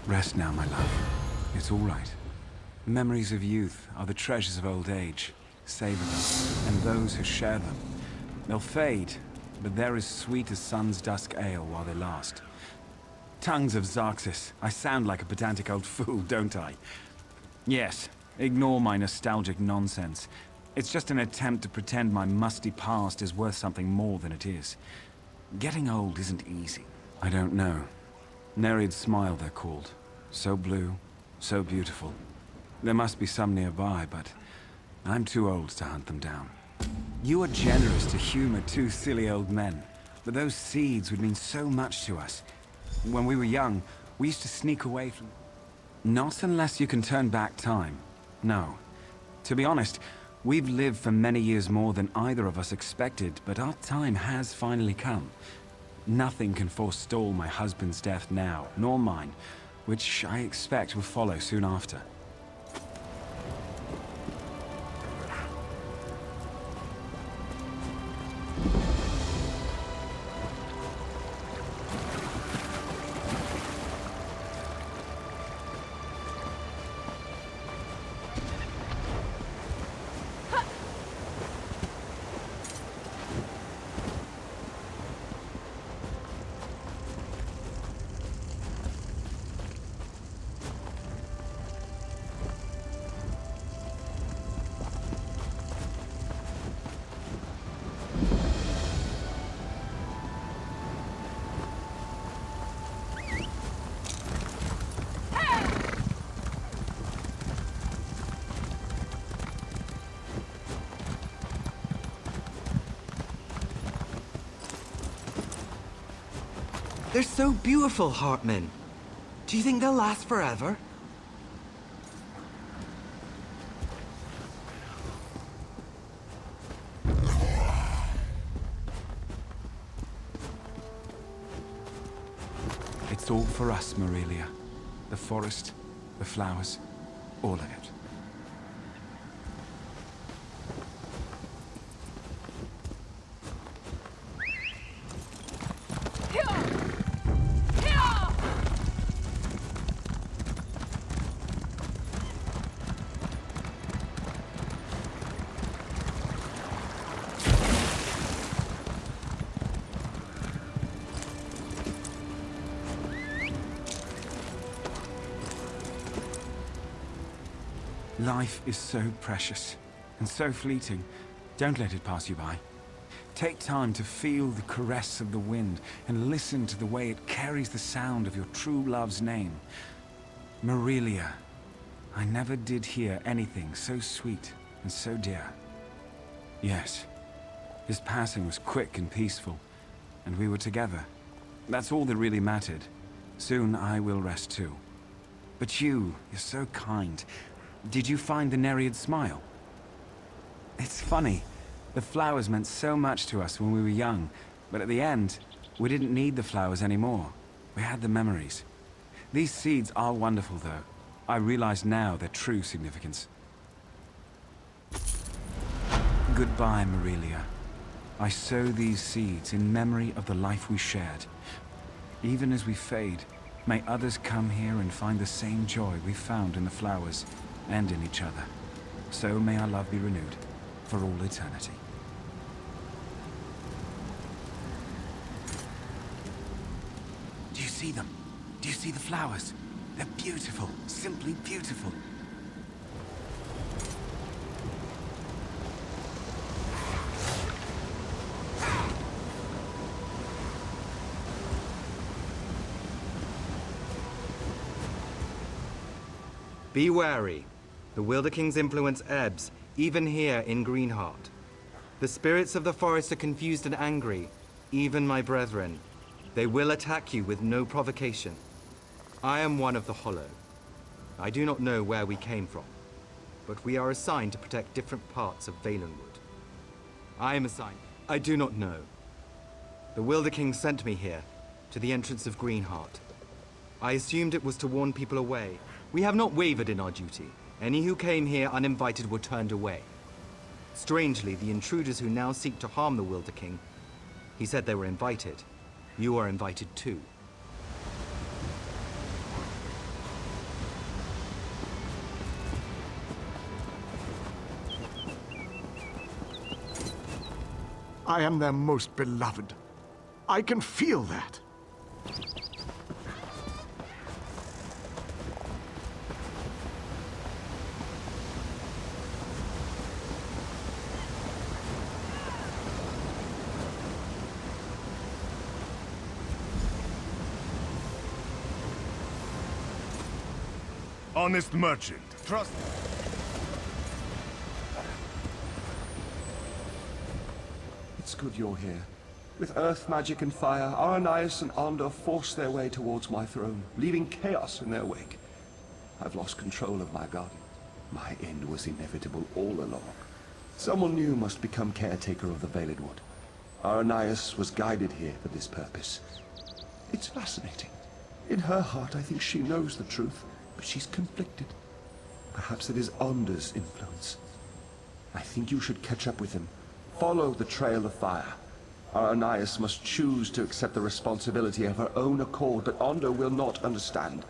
Rest now, my love. It's all right. Memories of youth are the treasures of old age. Savor them, and those who share them. They'll fade, but they're as sweet as sun's dusk ale while they last. Tongues of Xarxis, I sound like a pedantic old fool, don't I? Yes, ignore my nostalgic nonsense. It's just an attempt to pretend my musty past is worth something more than it is. Getting old isn't easy. I don't know. Nereid's smile, they're called. So blue, so beautiful. There must be some nearby, but I'm too old to hunt them down. You are generous to humor two silly old men, but those seeds would mean so much to us. When we were young, we used to sneak away from... Not unless you can turn back time. No. To be honest, we've lived for many years more than either of us expected, but our time has finally come. Nothing can forestall my husband's death now, nor mine, which I expect will follow soon after. They're so beautiful, Hartman. Do you think they'll last forever? It's all for us, Morelia. The forest, the flowers, all of it. Life is so precious and so fleeting. Don't let it pass you by. Take time to feel the caress of the wind and listen to the way it carries the sound of your true love's name. Marilia, I never did hear anything so sweet and so dear. Yes, his passing was quick and peaceful, and we were together. That's all that really mattered. Soon I will rest too. But you're so kind. Did you find the Nereid smile? It's funny. The flowers meant so much to us when we were young, but at the end, we didn't need the flowers anymore. We had the memories. These seeds are wonderful, though. I realize now their true significance. Goodbye, Marilia. I sow these seeds in memory of the life we shared. Even as we fade, may others come here and find the same joy we found in the flowers and in each other. So may our love be renewed for all eternity. Do you see them? Do you see the flowers? They're beautiful, simply beautiful. Be wary. The Wilder King's influence ebbs, even here in Greenheart. The spirits of the forest are confused and angry, even my brethren. They will attack you with no provocation. I am one of the Hollow. I do not know where we came from, but we are assigned to protect different parts of Valenwood. I am assigned. I do not know. The Wilder King sent me here, to the entrance of Greenheart. I assumed it was to warn people away. We have not wavered in our duty. Any who came here uninvited were turned away. Strangely, the intruders who now seek to harm the Wilder King, he said they were invited. You are invited too. I am their most beloved. I can feel that. Honest merchant, trust... It's good you're here. With earth magic and fire, Aranias and Andor forced their way towards my throne, leaving chaos in their wake. I've lost control of my guardian. My end was inevitable all along. Someone new must become caretaker of the Veiled Wood. Aranias was guided here for this purpose. It's fascinating. In her heart, I think she knows the truth, but she's conflicted. Perhaps it is Onder's influence. I think you should catch up with him. Follow the trail of fire. Aranias must choose to accept the responsibility of her own accord, but Onder will not understand.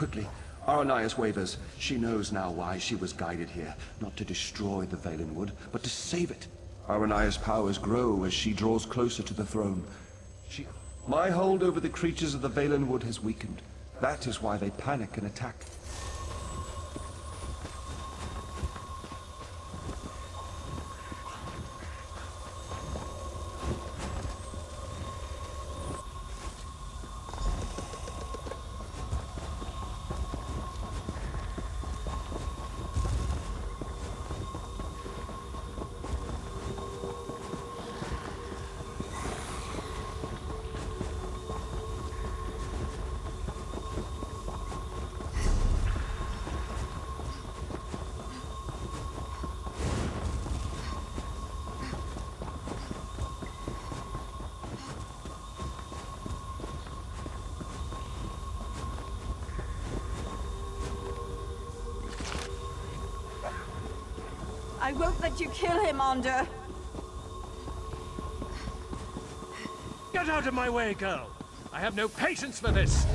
quickly. Aranias wavers. She knows now why she was guided here. Not to destroy the Valenwood, but to save it. Aranias' powers grow as she draws closer to the throne. My hold over the creatures of the Valenwood has weakened. That is why they panic and attack. I won't let you kill him, Ander. Get out of my way, girl! I have no patience for this!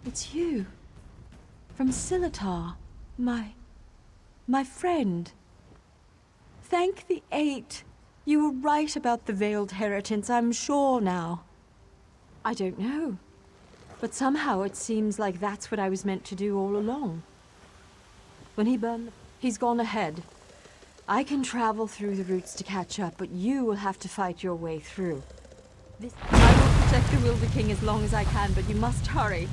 It's you. From Silitar. My friend. Thank the Eight. You were right about the veiled heritance, I'm sure now. I don't know. But somehow it seems like that's what I was meant to do all along. When he burned, he's gone ahead. I can travel through the routes to catch up, but you will have to fight your way through. I will protect the Wilder King as long as I can, but you must hurry.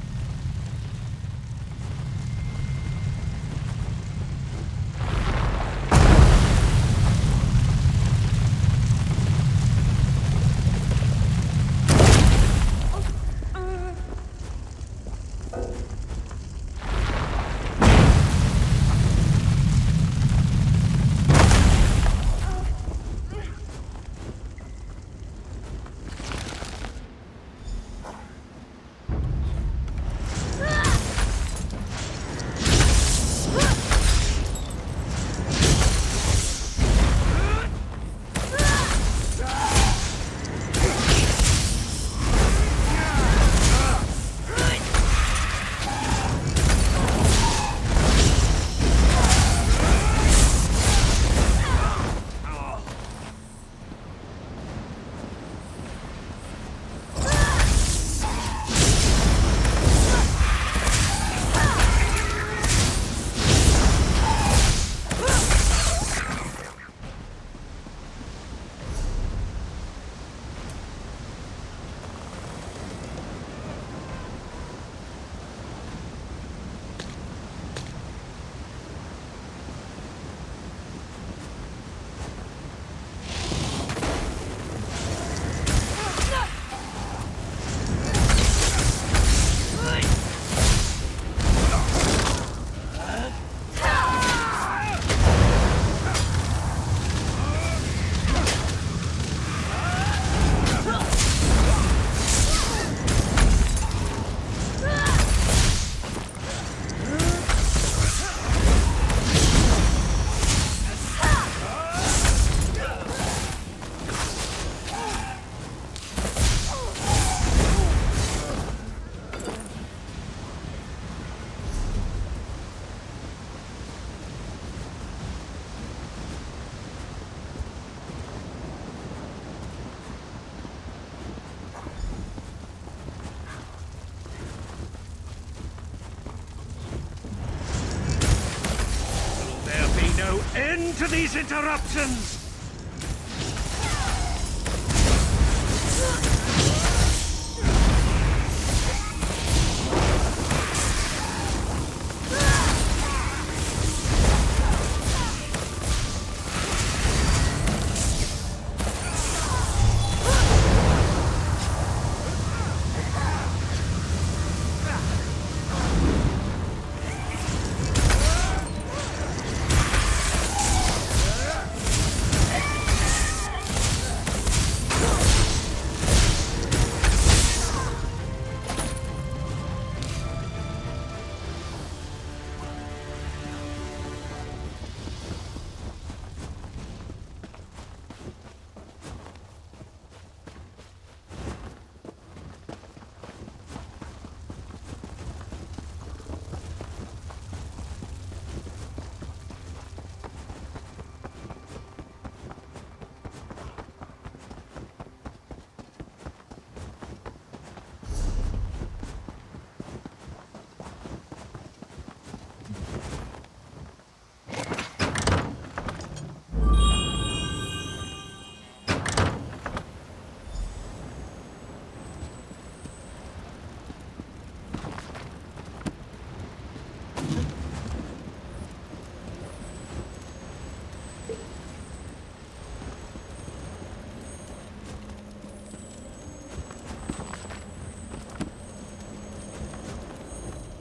to these interruptions!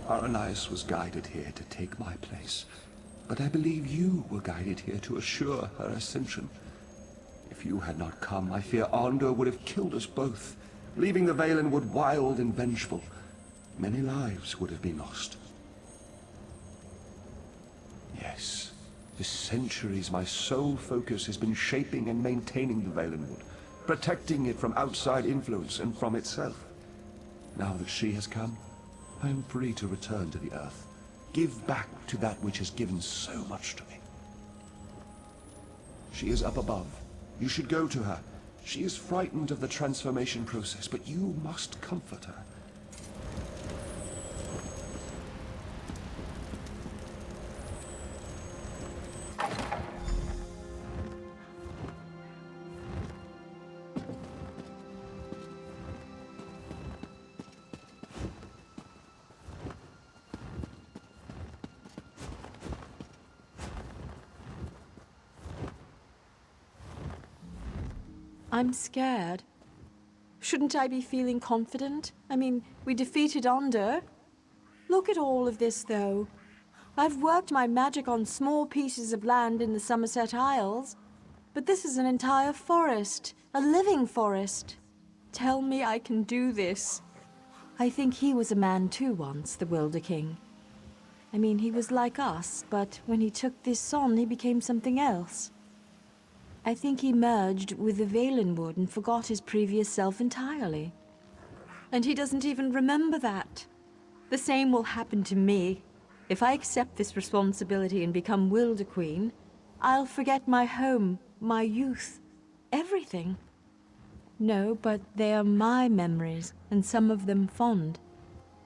Aranias was guided here to take my place, but I believe you were guided here to assure her ascension. If you had not come, I fear Arndor would have killed us both, leaving the Valenwood wild and vengeful. Many lives would have been lost. Yes, for centuries my sole focus has been shaping and maintaining the Valenwood, protecting it from outside influence and from itself. Now that she has come, I am free to return to the Earth, give back to that which has given so much to me. She is up above. You should go to her. She is frightened of the transformation process, but you must comfort her. I'm scared. Shouldn't I be feeling confident? I mean, we defeated Onder. Look at all of this, though. I've worked my magic on small pieces of land in the Somerset Isles, but this is an entire forest, a living forest. Tell me I can do this. I think he was a man too once, the Wilder King. I mean, he was like us, but when he took this on, he became something else. I think he merged with the Valenwood and forgot his previous self entirely. And he doesn't even remember that. The same will happen to me. If I accept this responsibility and become Wilder Queen, I'll forget my home, my youth, everything. No, but they are my memories, and some of them fond.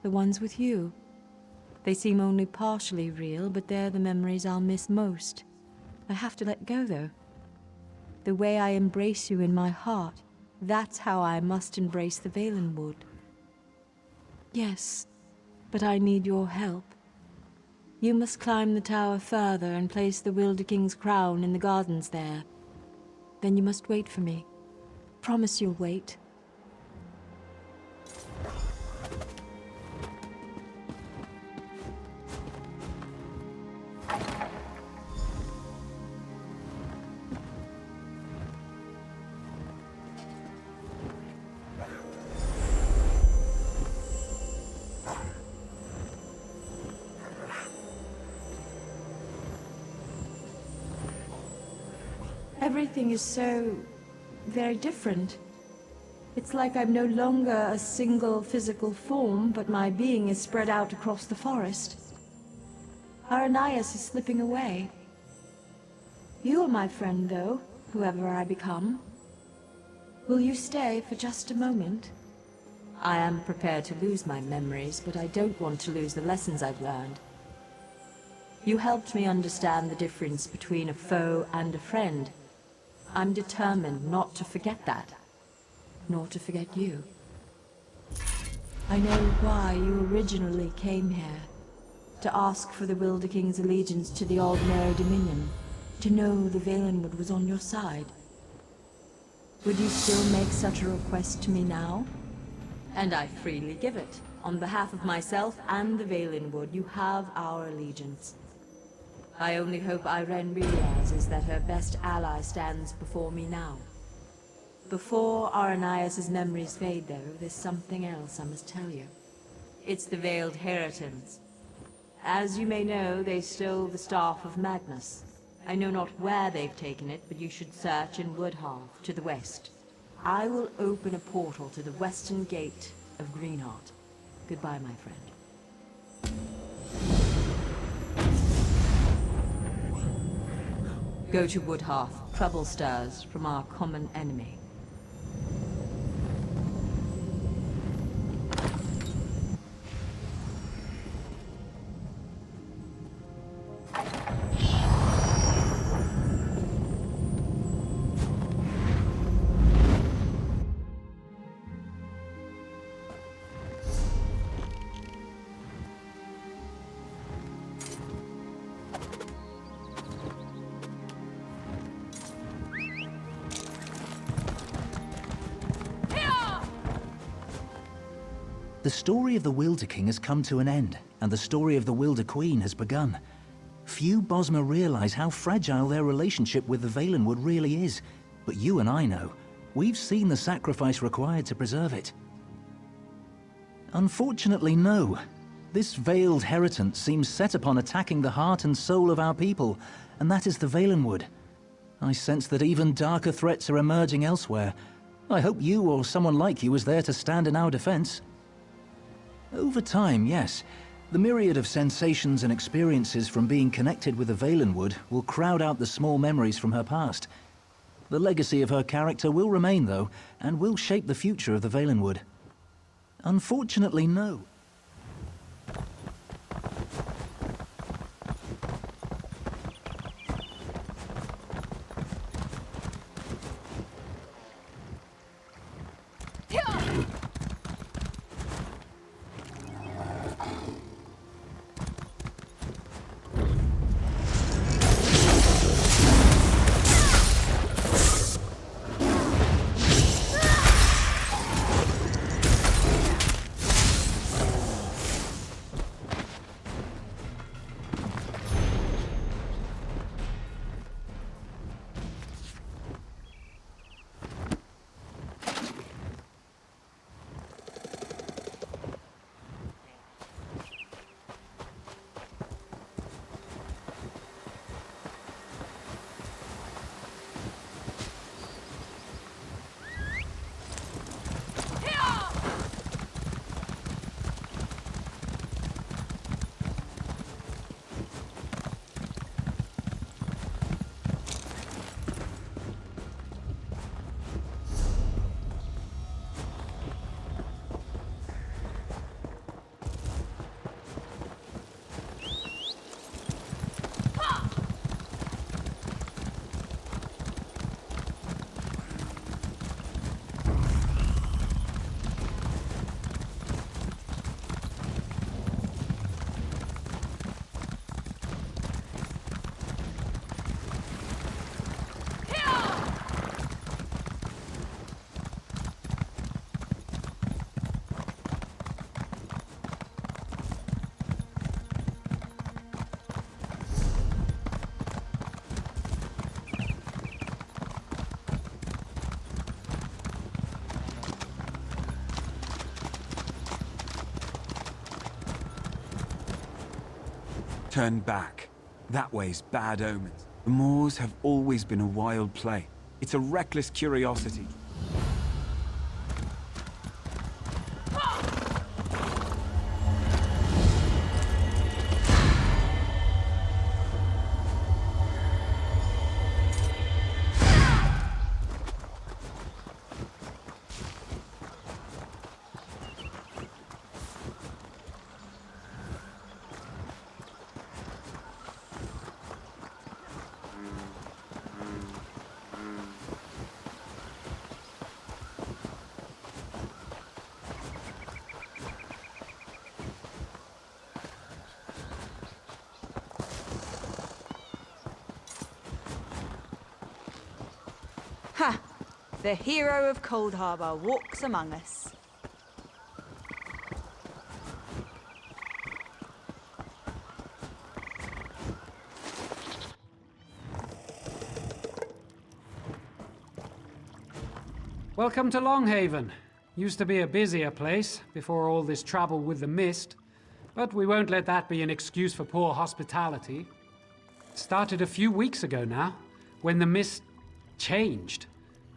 The ones with you. They seem only partially real, but they're the memories I'll miss most. I have to let go, though. The way I embrace you in my heart, that's how I must embrace the Valenwood. Yes, but I need your help. You must climb the tower further and place the Wilder King's crown in the gardens there. Then you must wait for me. Promise you'll wait. Everything is so very different. It's like I'm no longer a single physical form, but my being is spread out across the forest. Aranias is slipping away. You are my friend, though, whoever I become. Will you stay for just a moment? I am prepared to lose my memories, but I don't want to lose the lessons I've learned. You helped me understand the difference between a foe and a friend. I'm determined not to forget that, nor to forget you. I know why you originally came here. To ask for the Wilder King's allegiance to the Aldmeri Dominion. To know the Valenwood was on your side. Would you still make such a request to me now? And I freely give it. On behalf of myself and the Valenwood, you have our allegiance. I only hope Irene realizes that her best ally stands before me now. Before Aranias' memories fade, though, there's something else I must tell you. It's the Veiled Heritons. As you may know, they stole the Staff of Magnus. I know not where they've taken it, but you should search in Woodhalf, to the west. I will open a portal to the western gate of Greenheart. Goodbye, my friend. Go to Woodhalf. Trouble stirs from our common enemy. The story of the Wilder King has come to an end, and the story of the Wilder Queen has begun. Few Bosmer realize how fragile their relationship with the Valenwood really is, but you and I know. We've seen the sacrifice required to preserve it. Unfortunately, no. This veiled heritant seems set upon attacking the heart and soul of our people, and that is the Valenwood. I sense that even darker threats are emerging elsewhere. I hope you or someone like you is there to stand in our defense. Over time, yes. The myriad of sensations and experiences from being connected with the Valenwood will crowd out the small memories from her past. The legacy of her character will remain, though, and will shape the future of the Valenwood. Unfortunately, no. Turn back. That way's bad omens. The moors have always been a wild play. It's a reckless curiosity. Ha! The hero of Cold Harbor walks among us. Welcome to Longhaven. Used to be a busier place before all this trouble with the mist, but we won't let that be an excuse for poor hospitality. It started a few weeks ago now, when the mist changed,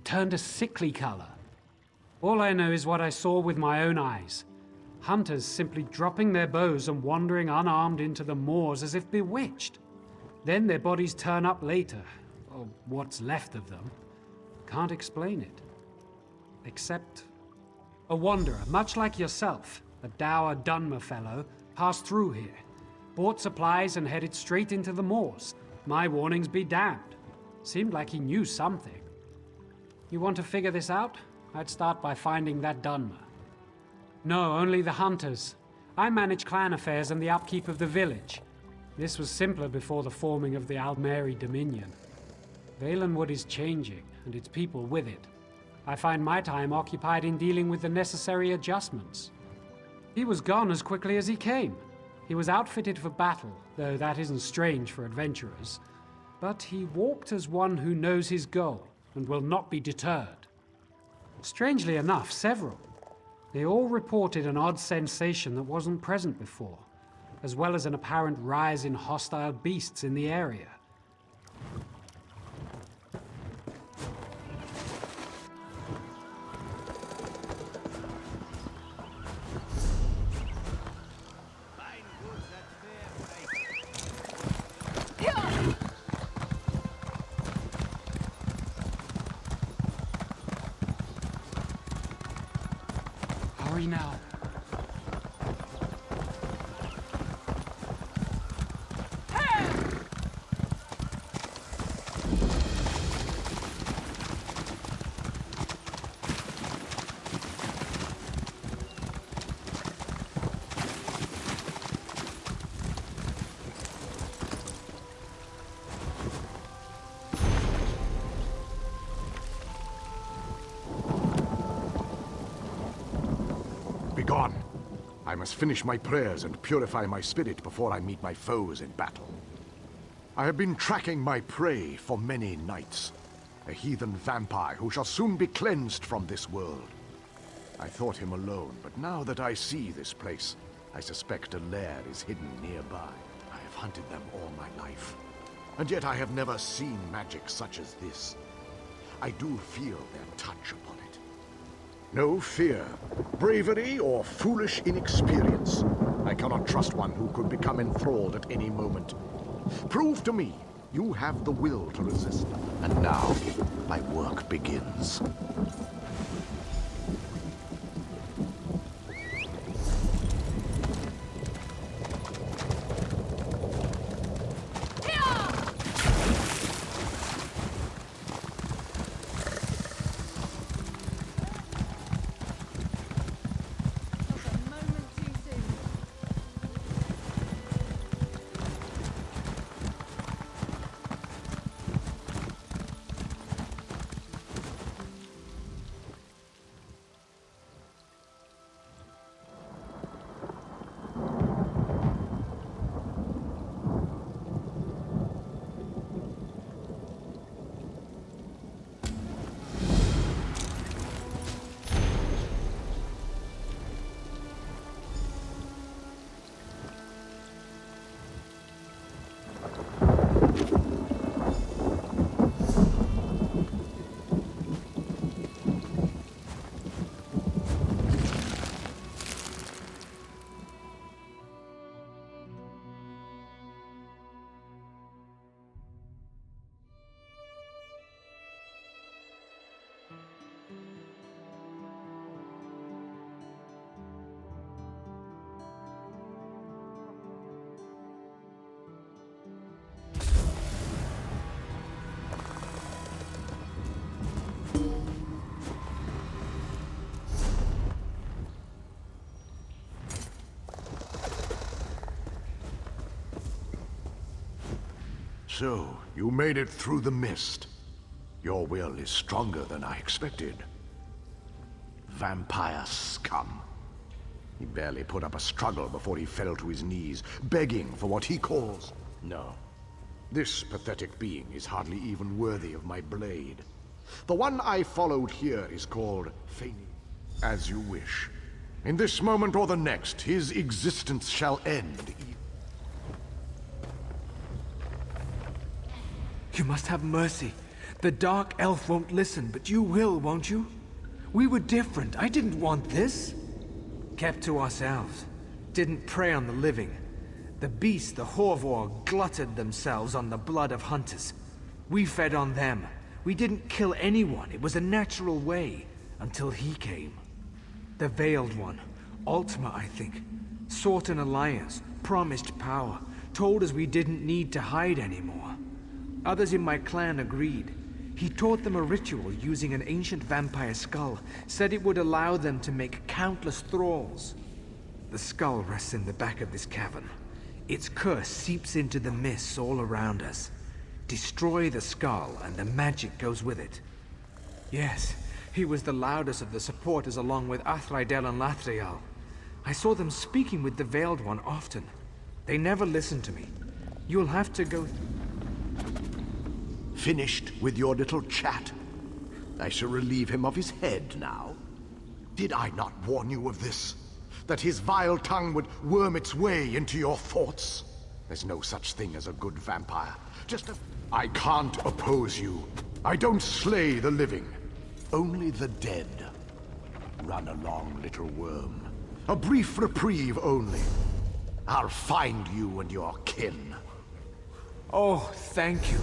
turned a sickly color. All I know is what I saw with my own eyes. Hunters simply dropping their bows and wandering unarmed into the moors as if bewitched. Then their bodies turn up later, or what's left of them. Can't explain it. Except a wanderer, much like yourself, a dour Dunmer fellow, passed through here, bought supplies and headed straight into the moors. My warnings be damned. Seemed like he knew something. You want to figure this out? I'd start by finding that Dunmer. No, only the hunters. I manage clan affairs and the upkeep of the village. This was simpler before the forming of the Almeri Dominion. Valenwood is changing, and its people with it. I find my time occupied in dealing with the necessary adjustments. He was gone as quickly as he came. He was outfitted for battle, though that isn't strange for adventurers. But he walked as one who knows his goal and will not be deterred. Strangely enough, several. They all reported an odd sensation that wasn't present before, as well as an apparent rise in hostile beasts in the area. Hurry now. Begone! I must finish my prayers and purify my spirit before I meet my foes in battle. I have been tracking my prey for many nights. A heathen vampire who shall soon be cleansed from this world. I thought him alone, but now that I see this place, I suspect a lair is hidden nearby. I have hunted them all my life, and yet I have never seen magic such as this. I do feel their touch upon it. No fear, bravery, or foolish inexperience. I cannot trust one who could become enthralled at any moment. Prove to me you have the will to resist. And now, my work begins. So, you made it through the mist. Your will is stronger than I expected. Vampire scum. He barely put up a struggle before he fell to his knees, begging for what he calls... No. This pathetic being is hardly even worthy of my blade. The one I followed here is called Fani. As you wish. In this moment or the next, his existence shall end. You must have mercy. The Dark Elf won't listen, but you will, won't you? We were different. I didn't want this. Kept to ourselves. Didn't prey on the living. The beasts, the Horvor, glutted themselves on the blood of hunters. We fed on them. We didn't kill anyone. It was a natural way. Until he came. The Veiled One. Ultima, I think. Sought an alliance. Promised power. Told us we didn't need to hide anymore. Others in my clan agreed. He taught them a ritual using an ancient vampire skull. Said it would allow them to make countless thralls. The skull rests in the back of this cavern. Its curse seeps into the mists all around us. Destroy the skull, and the magic goes with it. Yes, he was the loudest of the supporters along with Athraidel and Lathriel. I saw them speaking with the Veiled One often. They never listened to me. You'll have to go... Finished with your little chat? I shall relieve him of his head now. Did I not warn you of this? That his vile tongue would worm its way into your thoughts? There's no such thing as a good vampire. I can't oppose you. I don't slay the living. Only the dead. Run along, little worm. A brief reprieve only. I'll find you and your kin. Oh, thank you.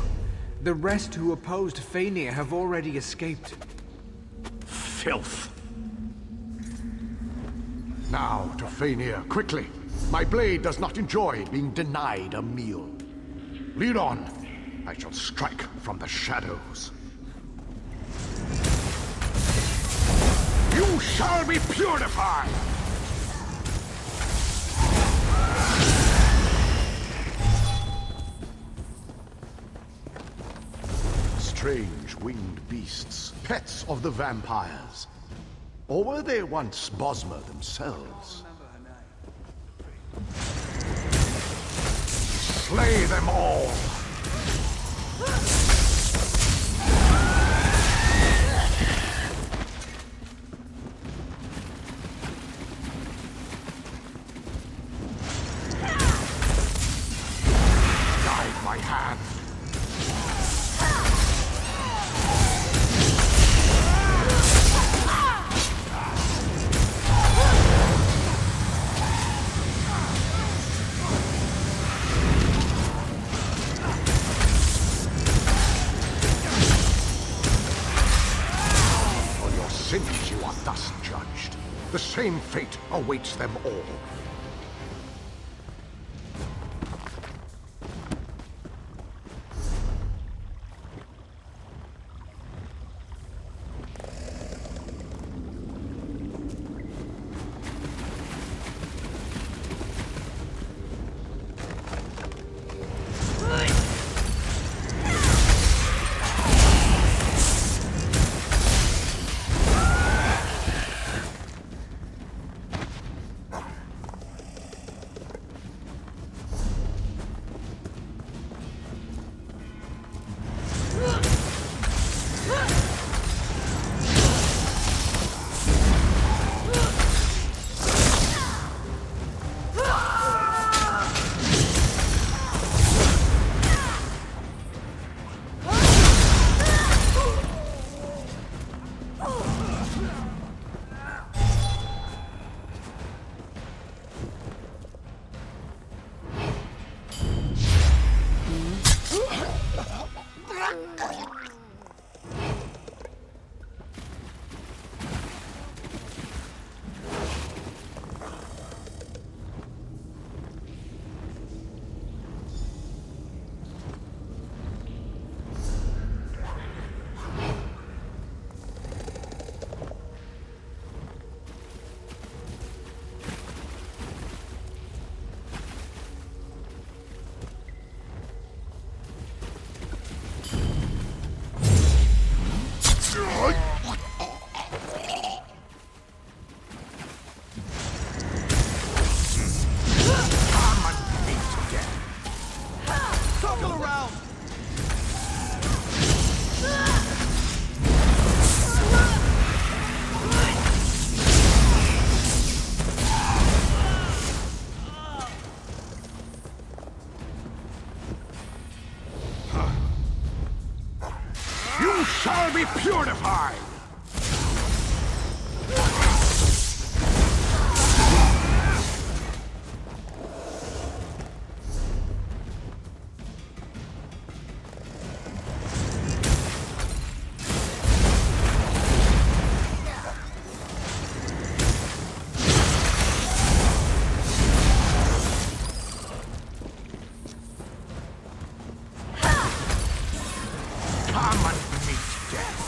The rest who opposed Fania have already escaped. Filth. Now to Fania, quickly. My blade does not enjoy being denied a meal. Lead on. I shall strike from the shadows. You shall be purified! Strange winged beasts, pets of the vampires. Or were they once Bosmer themselves? Slay them all! Guide my hand! Since you are thus judged, the same fate awaits them all. Purified! Come and meet death.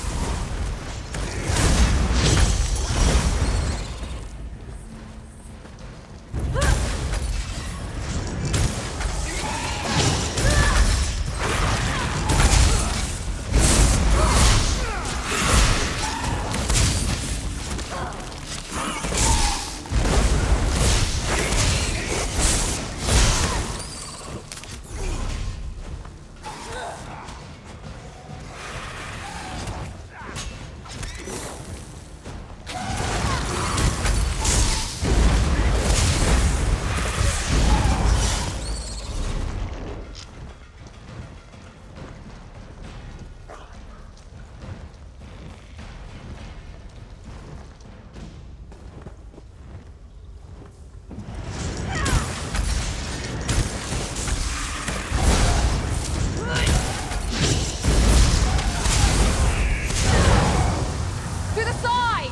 To the side!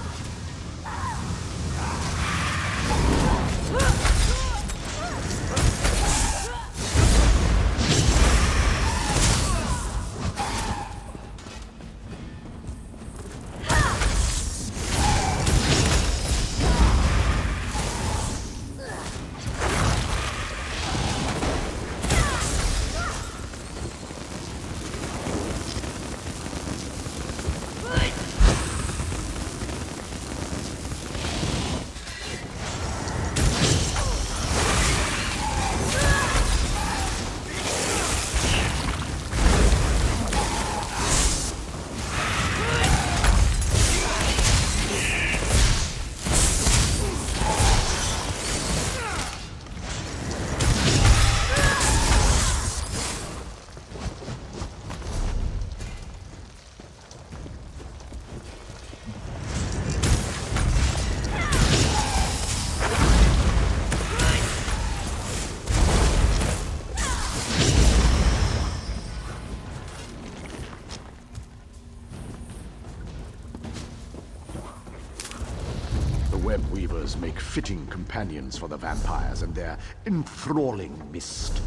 The web weavers make fitting companions for the vampires and their enthralling mist.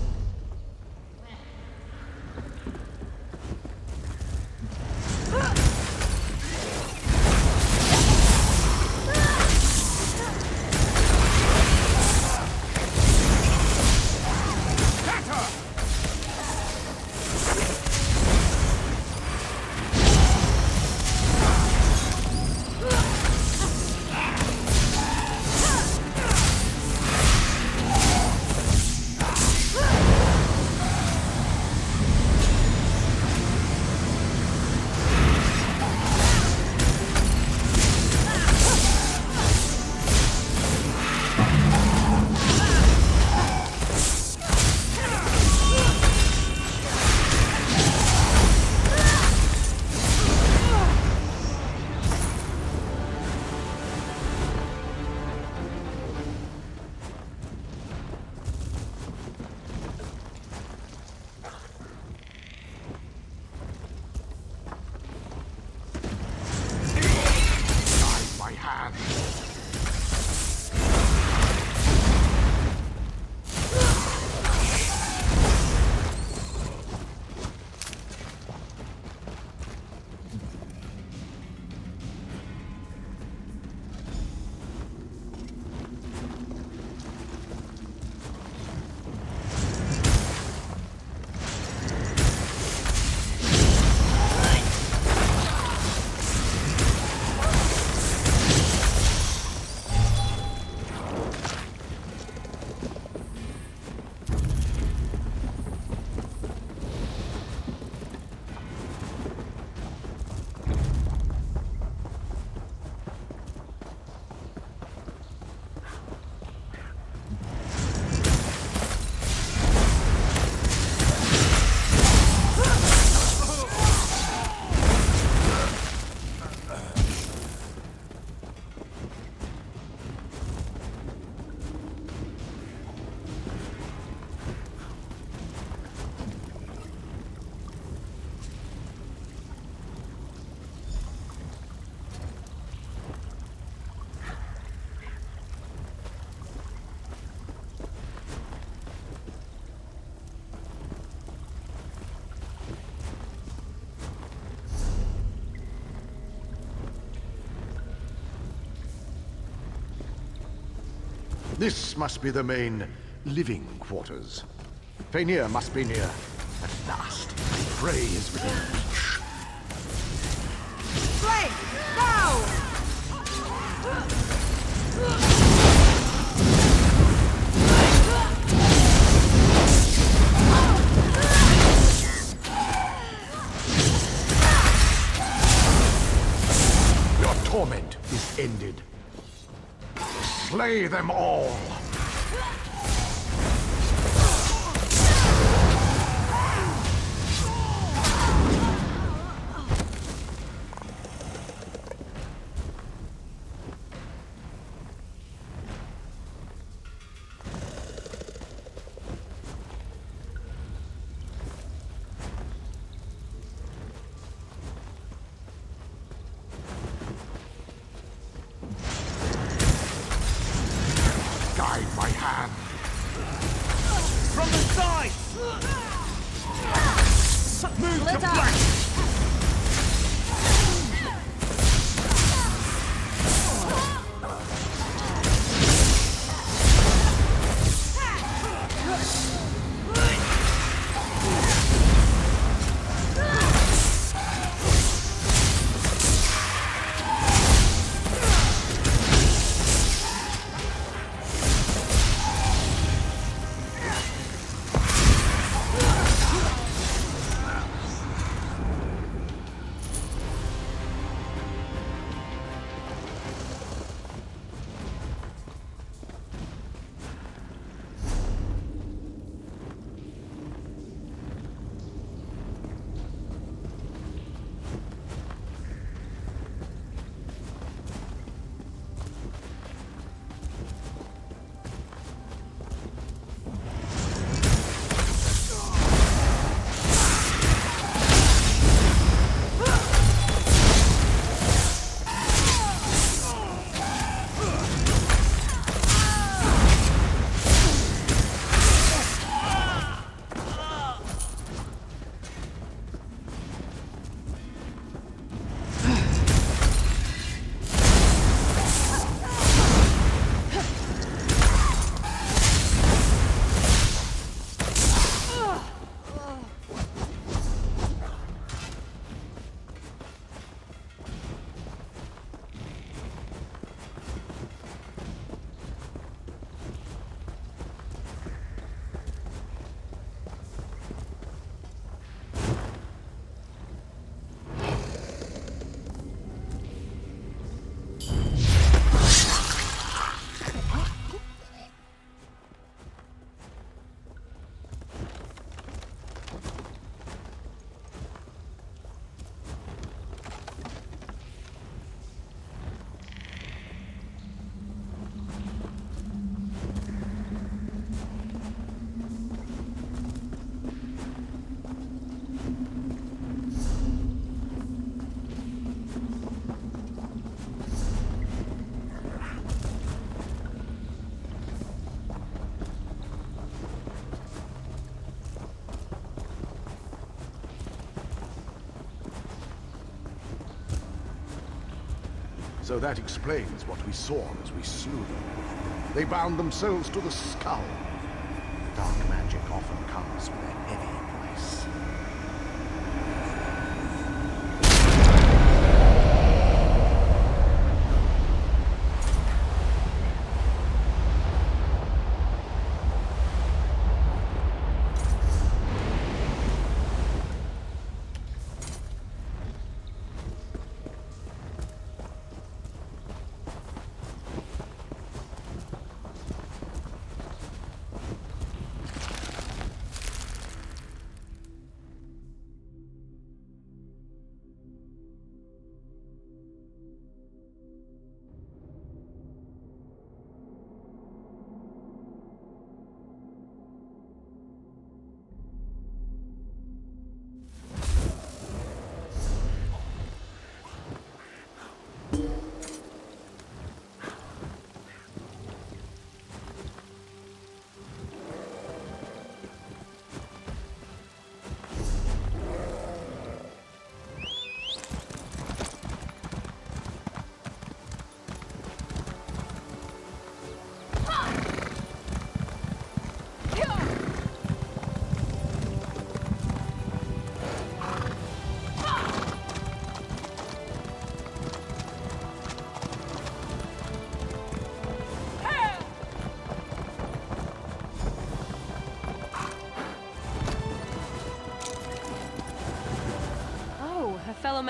This must be the main living quarters. Fainir must be near. At last, the prey is within reach. Flame! Now! Your torment is ended. Slay them all! Guide my hand. From the side! Move to flank! So that explains what we saw as we slew them. They bound themselves to the skull. Dark magic often comes with a heavy price.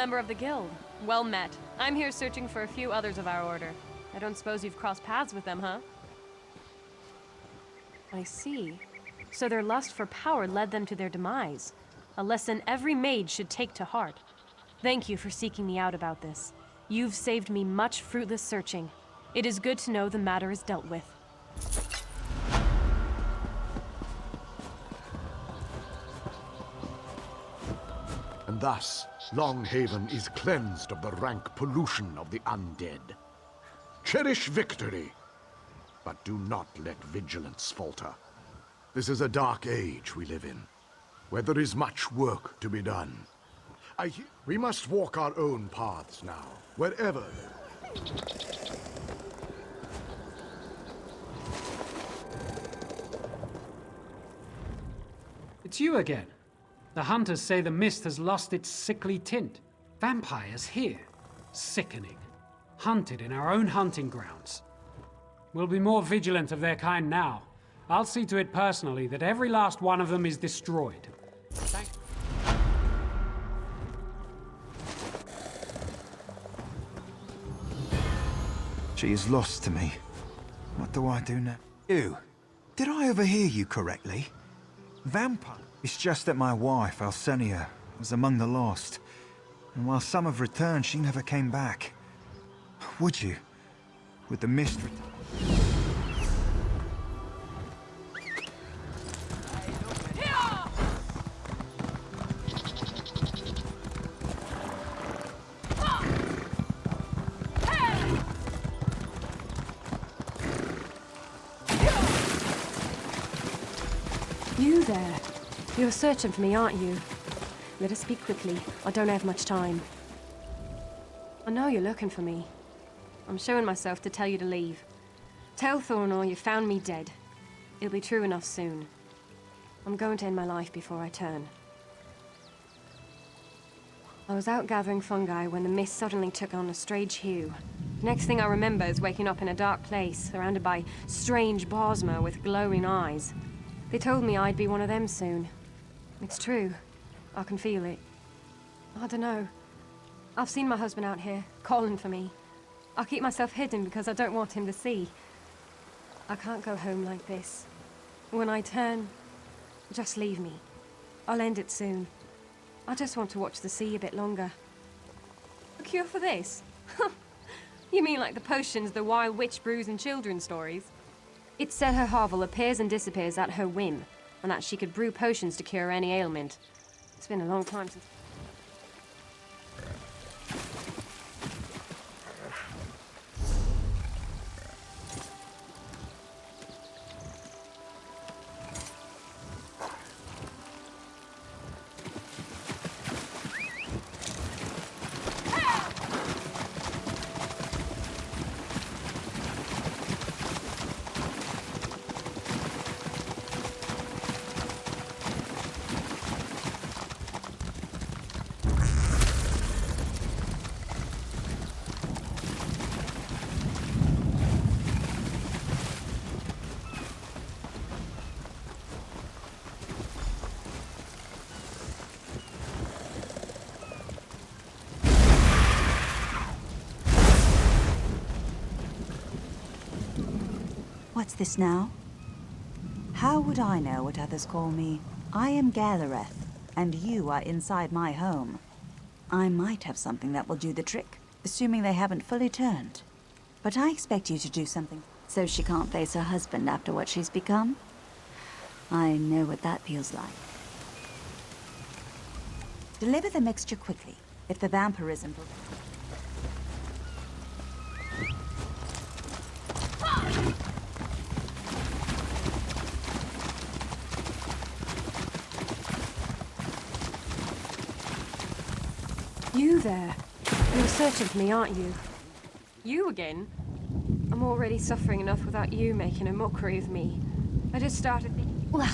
member of the guild. Well met. I'm here searching for a few others of our order. I don't suppose you've crossed paths with them, huh? I see. So their lust for power led them to their demise. A lesson every mage should take to heart. Thank you for seeking me out about this. You've saved me much fruitless searching. It is good to know the matter is dealt with. And thus, Longhaven is cleansed of the rank pollution of the undead. Cherish victory, but do not let vigilance falter. This is a dark age we live in, where there is much work to be done. We must walk our own paths now, wherever. It's you again. The hunters say the mist has lost its sickly tint. Vampires here. Sickening. Hunted in our own hunting grounds. We'll be more vigilant of their kind now. I'll see to it personally that every last one of them is destroyed. Thank She is lost to me. What do I do now? You. Did I overhear you correctly? Vampire? It's just that my wife, Alcenia, was among the lost. And while some have returned, she never came back. Would you? Would the mist You there. You're searching for me, aren't you? Let us speak quickly. I don't have much time. I know you're looking for me. I'm showing myself to tell you to leave. Tell Thornor you found me dead. It'll be true enough soon. I'm going to end my life before I turn. I was out gathering fungi when the mist suddenly took on a strange hue. Next thing I remember is waking up in a dark place, surrounded by strange bosmer with glowing eyes. They told me I'd be one of them soon. It's true. I can feel it. I don't know. I've seen my husband out here, calling for me. I'll keep myself hidden because I don't want him to see. I can't go home like this. When I turn, just leave me. I'll end it soon. I just want to watch the sea a bit longer. A cure for this? You mean like the potions the wild witch brews in children's stories? It's said her hovel appears and disappears at her whim, and that she could brew potions to cure any ailment. It's been a long time since... What's this now? How would I know what others call me? I am Galareth, and you are inside my home. I might have something that will do the trick, assuming they haven't fully turned. But I expect you to do something so she can't face her husband after what she's become. I know what that feels like. Deliver the mixture quickly, if the vampirism... You there. You're searching for me, aren't you? You again? I'm already suffering enough without you making a mockery of me. I just started thinking... Well,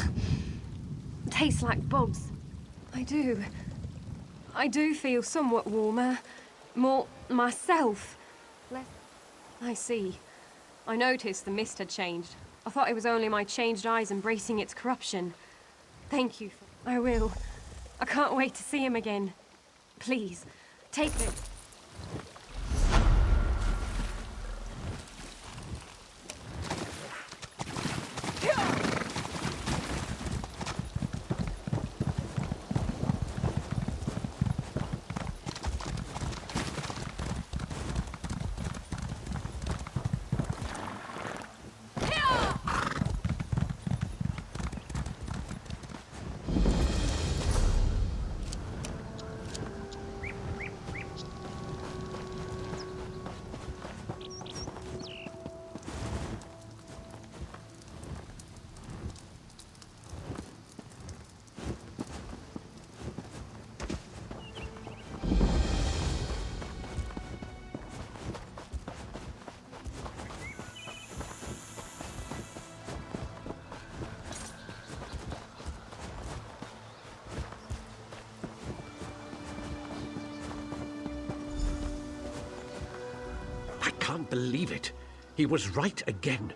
tastes like bugs. I do feel somewhat warmer. More myself. Less... I see. I noticed the mist had changed. I thought it was only my changed eyes embracing its corruption. Thank you. I will. I can't wait to see him again. Please, Take this. I can't believe it. He was right again.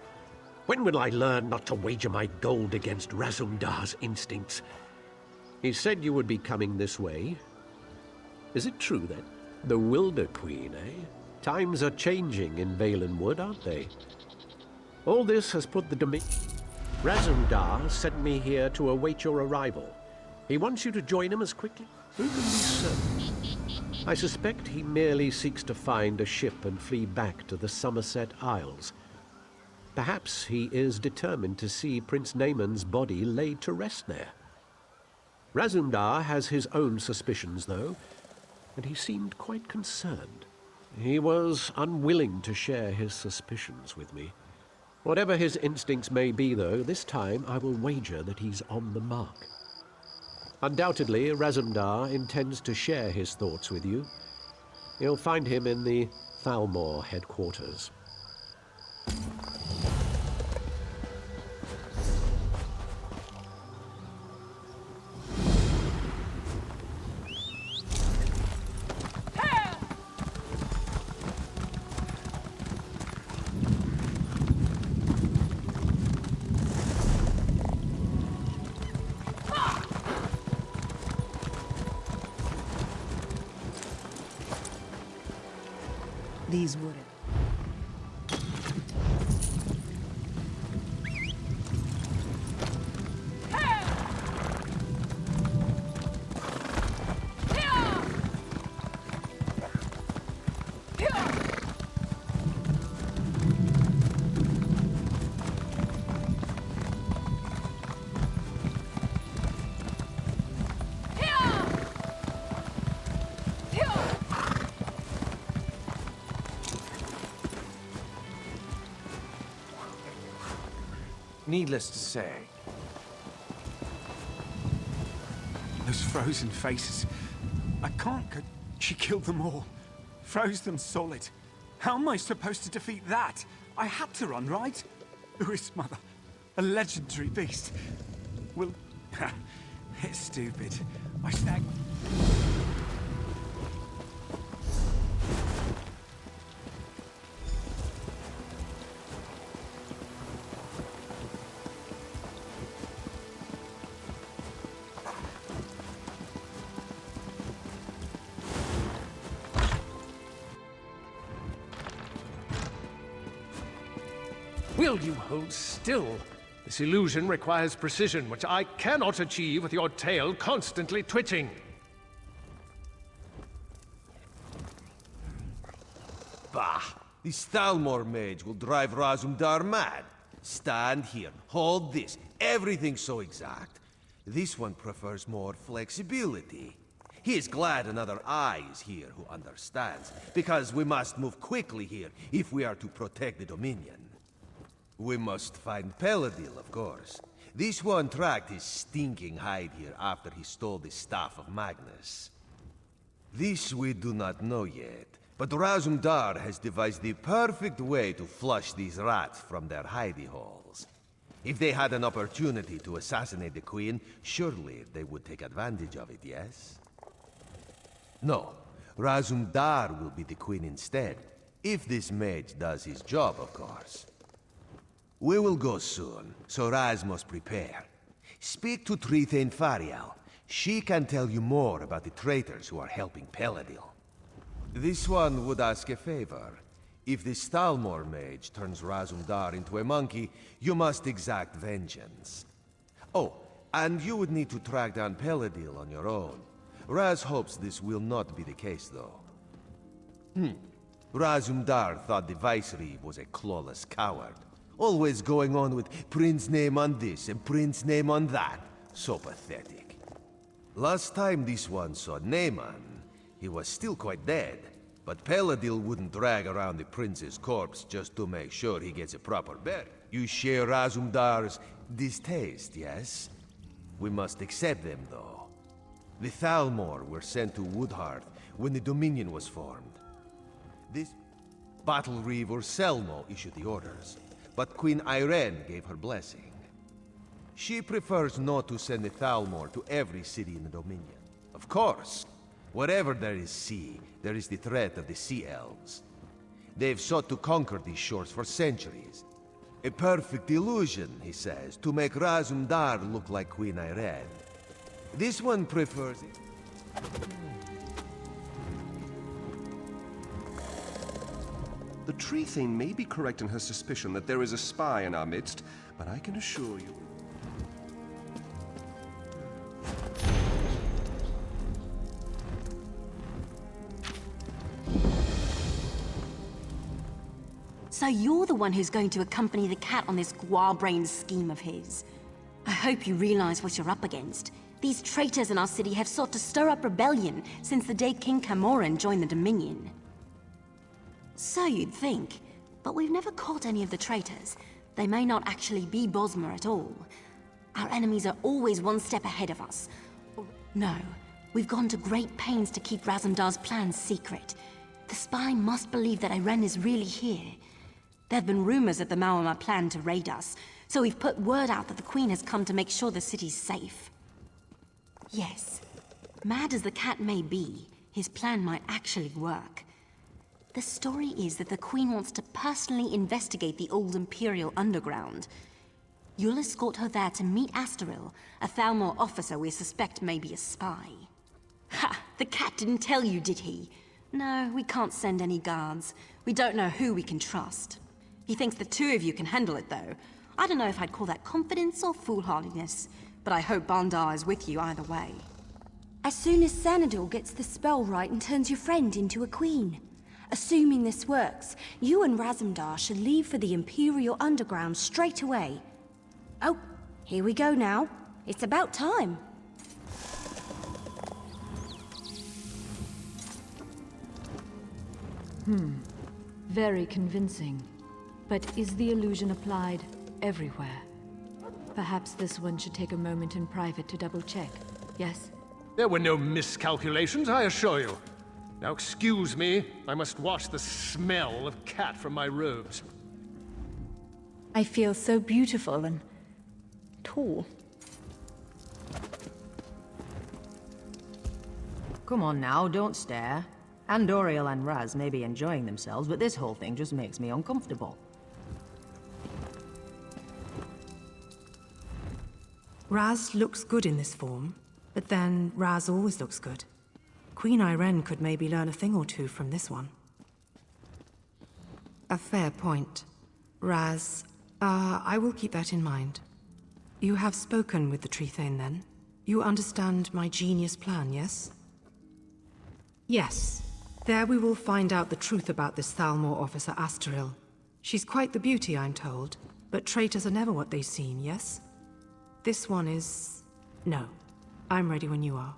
When will I learn not to wager my gold against Razumdar's instincts? He said you would be coming this way. Is it true, then? The Wilder Queen, eh? Times are changing in Valenwood, aren't they? All this has put the domain... Razumdar sent me here to await your arrival. He wants you to join him as quickly. Who can be certain? I suspect he merely seeks to find a ship and flee back to the Somerset Isles. Perhaps he is determined to see Prince Naaman's body laid to rest there. Razumdar has his own suspicions, though, and he seemed quite concerned. He was unwilling to share his suspicions with me. Whatever his instincts may be, though, this time I will wager that he's on the mark. Undoubtedly, Razumdar intends to share his thoughts with you. You'll find him in the Thalmor headquarters. These wouldn't. Needless to say, those frozen faces, I can't go... She killed them all. Froze them solid. How am I supposed to defeat that? I had to run, right? Lewis, mother. A legendary beast. Well, it's stupid. I snagged... Will you hold still? This illusion requires precision, which I cannot achieve with your tail constantly twitching. Bah! This Thalmor mage will drive Razumdar mad. Stand here, hold this. Everything's so exact. This one prefers more flexibility. He is glad another eye is here who understands, because we must move quickly here if we are to protect the Dominion. We must find Peladil, of course. This one tracked his stinking hide here after he stole the Staff of Magnus. This we do not know yet, but Razumdar has devised the perfect way to flush these rats from their hidey holes. If they had an opportunity to assassinate the Queen, surely they would take advantage of it, yes? No, Razumdar will be the Queen instead, if this mage does his job, of course. We will go soon, so Raz must prepare. Speak to Trithane Farial. She can tell you more about the traitors who are helping Peladil. This one would ask a favor. If the Stalmor mage turns Razumdar into a monkey, you must exact vengeance. Oh, and you would need to track down Peladil on your own. Raz hopes this will not be the case, though. Razumdar thought the Vicereeve was a clawless coward. Always going on with Prince name on this and Prince name on that. So pathetic. Last time this one saw Neyman, he was still quite dead. But Peladil wouldn't drag around the prince's corpse just to make sure he gets a proper burial. You share Razumdar's distaste, yes? We must accept them, though. The Thalmor were sent to Woodhearth when the Dominion was formed. This Battle Reeve or Selmo issued the orders, but Queen Irene gave her blessing. She prefers not to send the Thalmor to every city in the Dominion. Of course, wherever there is sea, there is the threat of the Sea Elves. They've sought to conquer these shores for centuries. A perfect illusion, he says, to make Razumdar look like Queen Irene. This one prefers it. The tree thane may be correct in her suspicion that there is a spy in our midst, but I can assure you... So you're the one who's going to accompany the cat on this guar-brained scheme of his. I hope you realize what you're up against. These traitors in our city have sought to stir up rebellion since the day King Camoran joined the Dominion. So you'd think, but we've never caught any of the traitors. They may not actually be Bosmer at all. Our enemies are always one step ahead of us. No, we've gone to great pains to keep Razumdar's plans secret. The spy must believe that Irene is really here. There have been rumors that the Maormer plan to raid us, so we've put word out that the Queen has come to make sure the city's safe. Yes, mad as the cat may be, his plan might actually work. The story is that the Queen wants to personally investigate the old Imperial underground. You'll escort her there to meet Astaril, a Thalmor officer we suspect may be a spy. Ha! The cat didn't tell you, did he? No, we can't send any guards. We don't know who we can trust. He thinks the two of you can handle it, though. I don't know if I'd call that confidence or foolhardiness, but I hope Bandar is with you either way. As soon as Xanador gets the spell right and turns your friend into a queen. Assuming this works, you and Razumdar should leave for the Imperial Underground straight away. Oh, here we go now. It's about time. Very convincing. But is the illusion applied everywhere? Perhaps this one should take a moment in private to double-check, yes? There were no miscalculations, I assure you. Now excuse me, I must wash the smell of cat from my robes. I feel so beautiful and tall. Come on now, don't stare. Andoriel and Raz may be enjoying themselves, but this whole thing just makes me uncomfortable. Raz looks good in this form, but then Raz always looks good. Queen Irene could maybe learn a thing or two from this one. A fair point. Raz, I will keep that in mind. You have spoken with the Tree Thane, then? You understand my genius plan, yes? Yes. There we will find out the truth about this Thalmor officer Astaril. She's quite the beauty, I'm told, but traitors are never what they seem, yes? This one is... no. I'm ready when you are.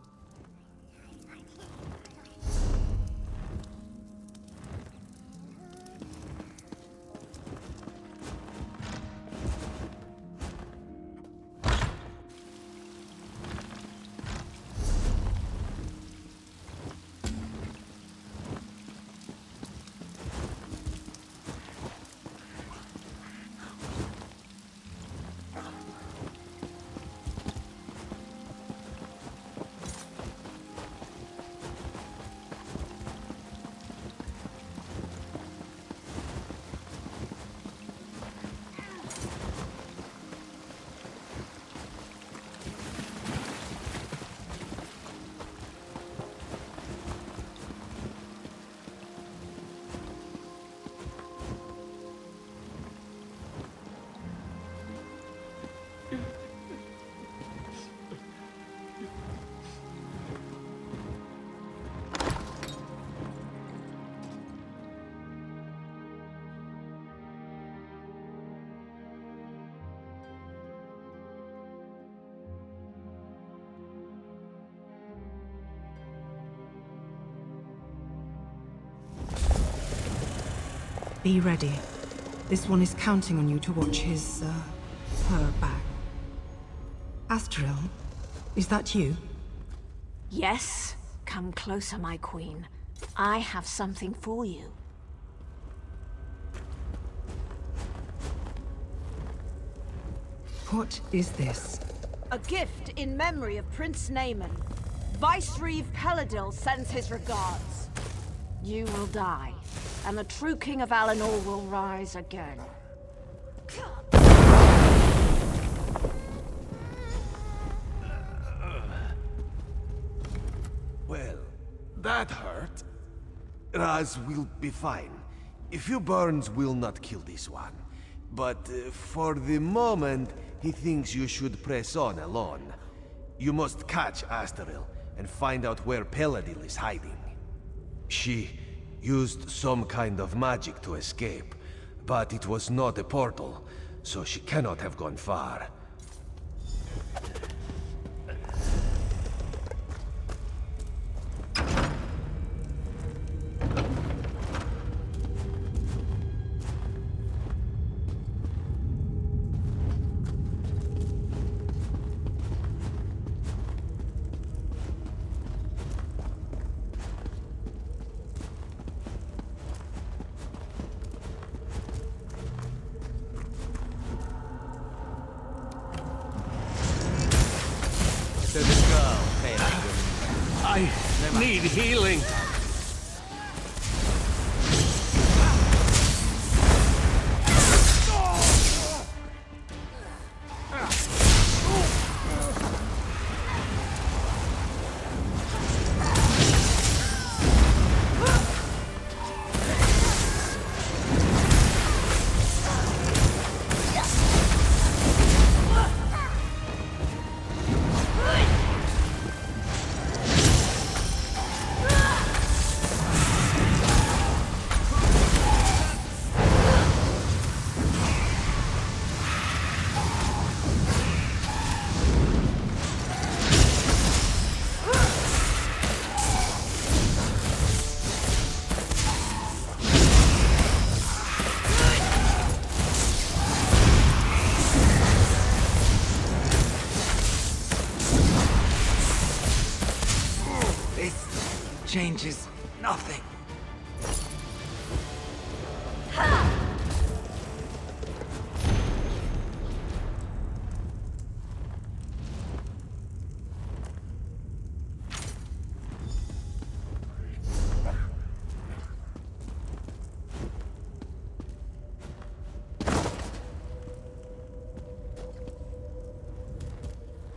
Be ready. This one is counting on you to watch her back. Asteril, is that you? Yes. Come closer, my queen. I have something for you. What is this? A gift in memory of Prince Naaman. Vice-Reeve Peladil sends his regards. You will die, and the true King of Alinor will rise again. Well, that hurt. Raz will be fine. A few burns will not kill this one. But for the moment, he thinks you should press on alone. You must catch Asteril and find out where Peladil is hiding. She used some kind of magic to escape, but it was not a portal, so she cannot have gone far. I need healing. Changes nothing.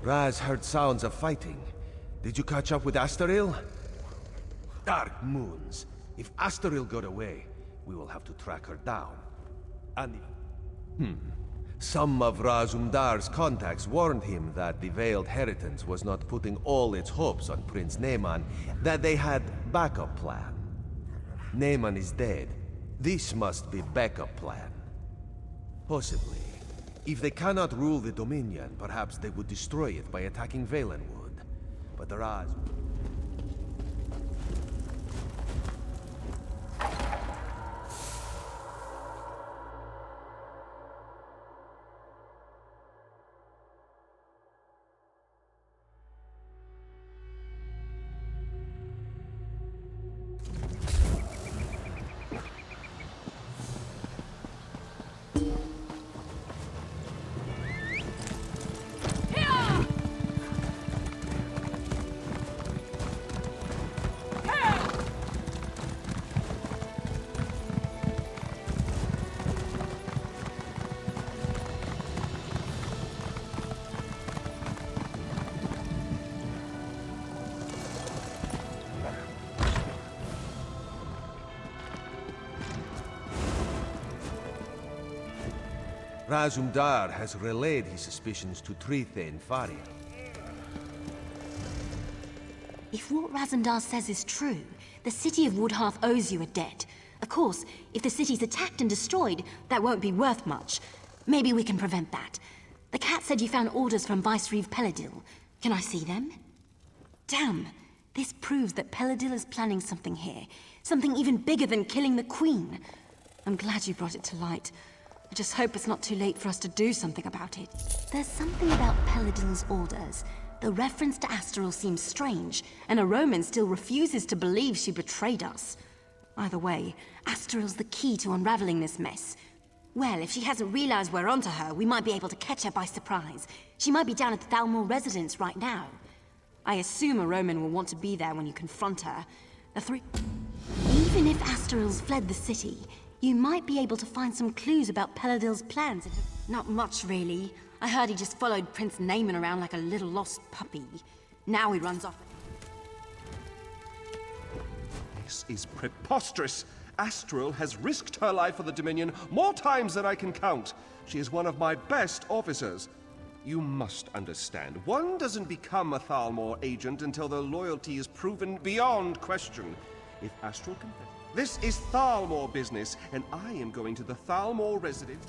Raz heard sounds of fighting. Did you catch up with Asteril? Dark moons. If Asteril got away, we will have to track her down. And some of Razumdar's contacts warned him that the Veiled Heritance was not putting all its hopes on Prince Naaman, that they had backup plan. Naaman is dead. This must be backup plan. Possibly. If they cannot rule the Dominion, perhaps they would destroy it by attacking Valenwood. But the Raz... Razumdar has relayed his suspicions to Trithane Faria. If what Razumdar says is true, the city of Woodhearth owes you a debt. Of course, if the city's attacked and destroyed, that won't be worth much. Maybe we can prevent that. The cat said you found orders from Vice-Reeve Peladil. Can I see them? Damn! This proves that Peladil is planning something here. Something even bigger than killing the Queen. I'm glad you brought it to light. I just hope it's not too late for us to do something about it. There's something about Peladil's orders. The reference to Astral seems strange, and a Roman still refuses to believe she betrayed us. Either way, Astral's the key to unraveling this mess. Well, if she hasn't realized we're onto her, we might be able to catch her by surprise. She might be down at the Thalmor residence right now. I assume a Roman will want to be there when you confront her. Even if Astral's fled the city, you might be able to find some clues about Peladil's plans. Not much, really. I heard he just followed Prince Naaman around like a little lost puppy. Now he runs off. This is preposterous. Astral has risked her life for the Dominion more times than I can count. She is one of my best officers. You must understand, one doesn't become a Thalmor agent until their loyalty is proven beyond question. If Astral confesses... This is Thalmor business, and I am going to the Thalmor residence...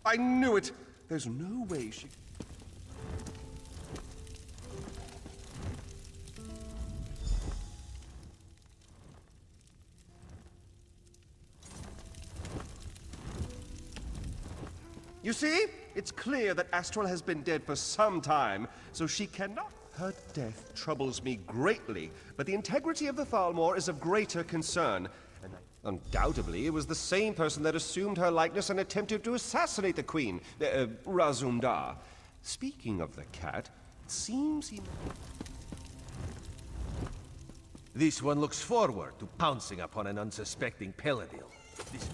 I knew it! There's no way she... You see? It's clear that Astral has been dead for some time, so she cannot... Her death troubles me greatly, but the integrity of the Thalmor is of greater concern. And undoubtedly, it was the same person that assumed her likeness and attempted to assassinate the Queen, Razum-Dar. Speaking of the cat, it seems he... This one looks forward to pouncing upon an unsuspecting Peladil. This...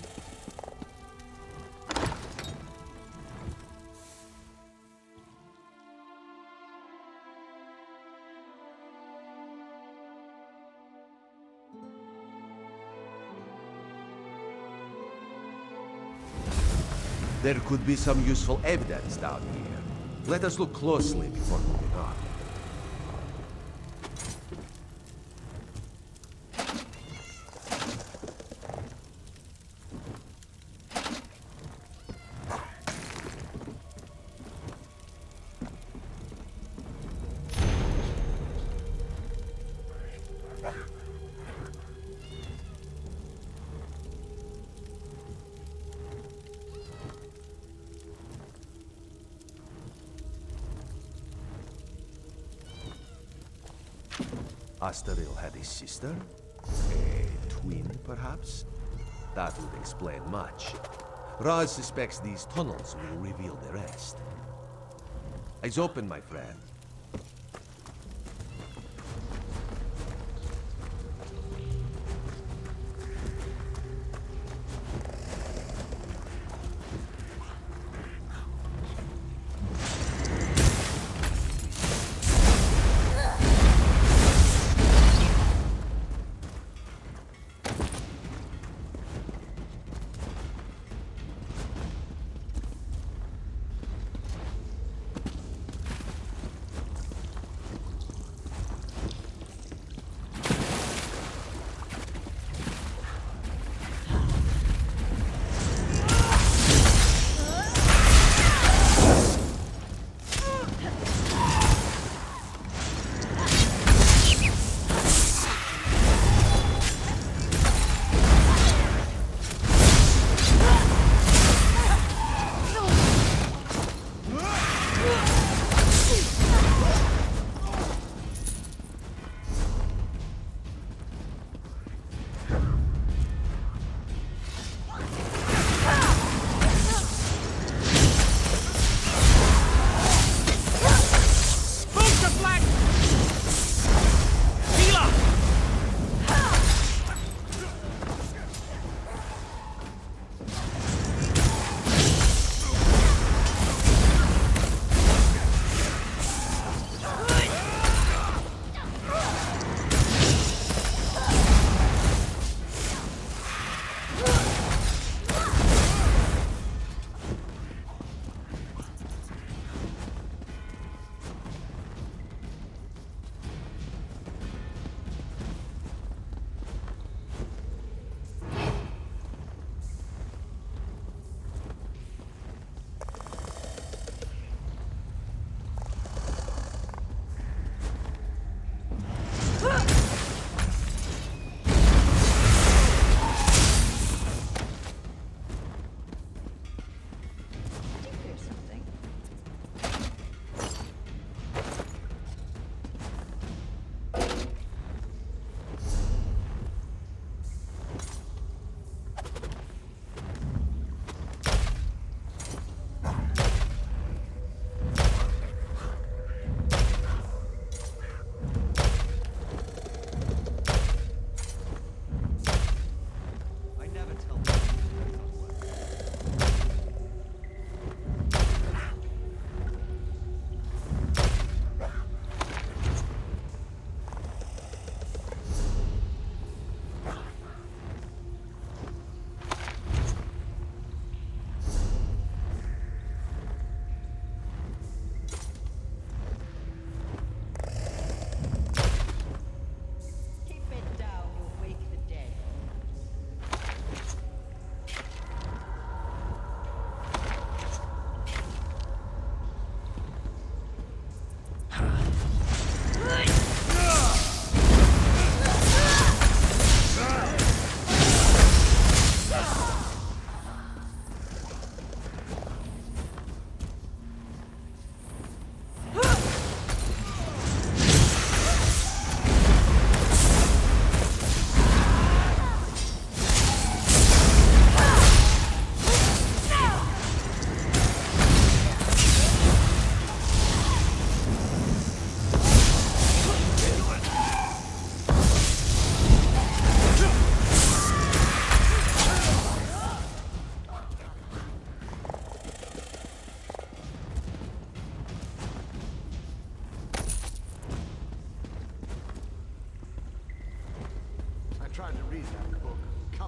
There could be some useful evidence down here. Let us look closely before moving on. Astaril had a sister? A twin, perhaps? That would explain much. Raz suspects these tunnels will reveal the rest. Eyes open, my friend.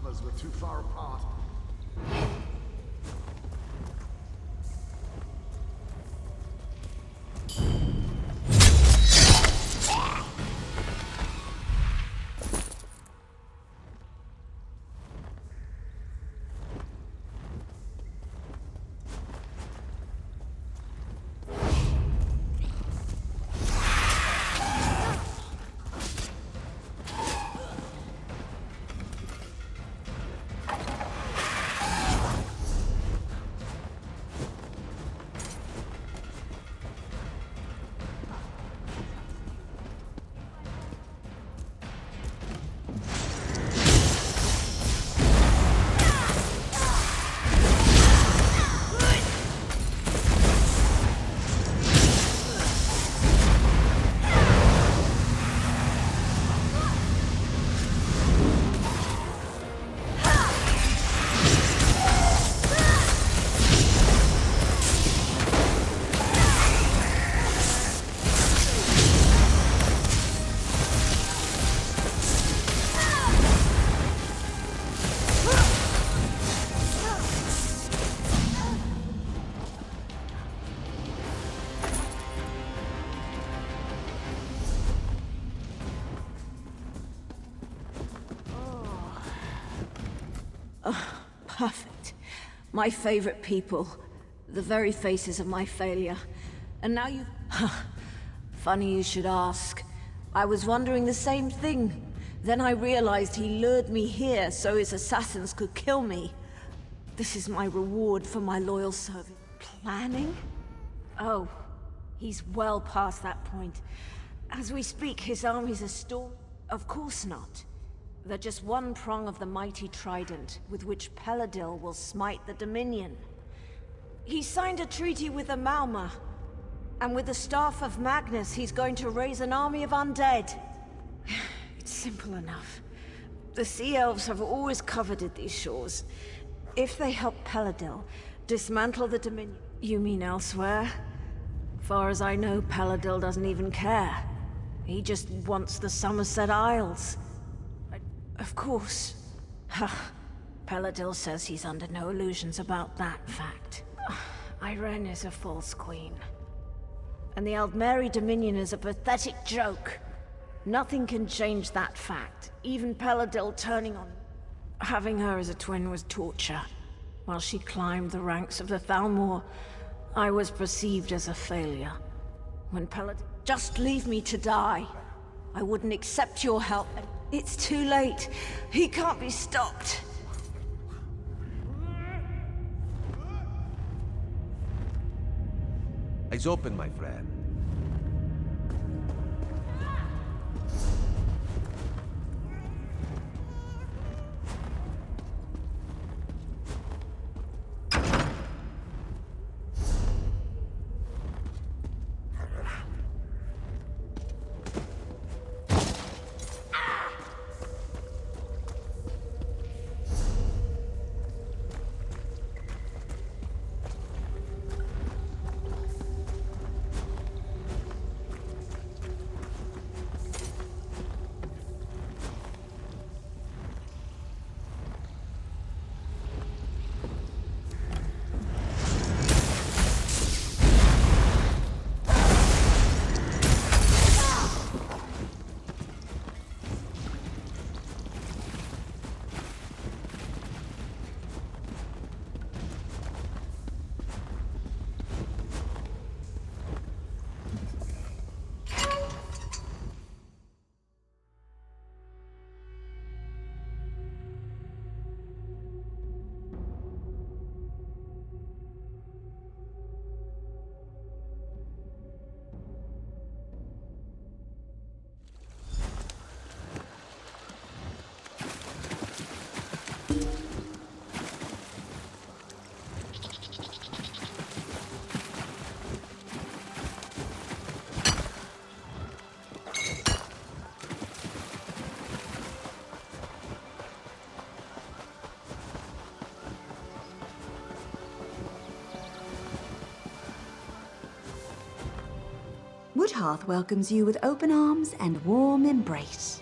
others were too far apart. Perfect. My favorite people. The very faces of my failure. And now you... Funny you should ask. I was wondering the same thing. Then I realized he lured me here so his assassins could kill me. This is my reward for my loyal service. Planning? Oh, he's well past that point. As we speak, his armies are storming. Of course not. They're just one prong of the mighty trident with which Peladil will smite the Dominion. He signed a treaty with the Malma, and with the Staff of Magnus, he's going to raise an army of undead. It's simple enough. The Sea Elves have always coveted these shores. If they help Peladil dismantle the Dominion... You mean elsewhere? Far as I know, Peladil doesn't even care. He just wants the Somerset Isles. Of course. Peladil says he's under no illusions about that fact. Irene is a false queen. And the Aldmeri Dominion is a pathetic joke. Nothing can change that fact. Even Peladil turning on... Having her as a twin was torture. While she climbed the ranks of the Thalmor, I was perceived as a failure. When Peladil... Just leave me to die. I wouldn't accept your help. It's too late. He can't be stopped. Eyes open, my friend. Woodhearth welcomes you with open arms and warm embrace.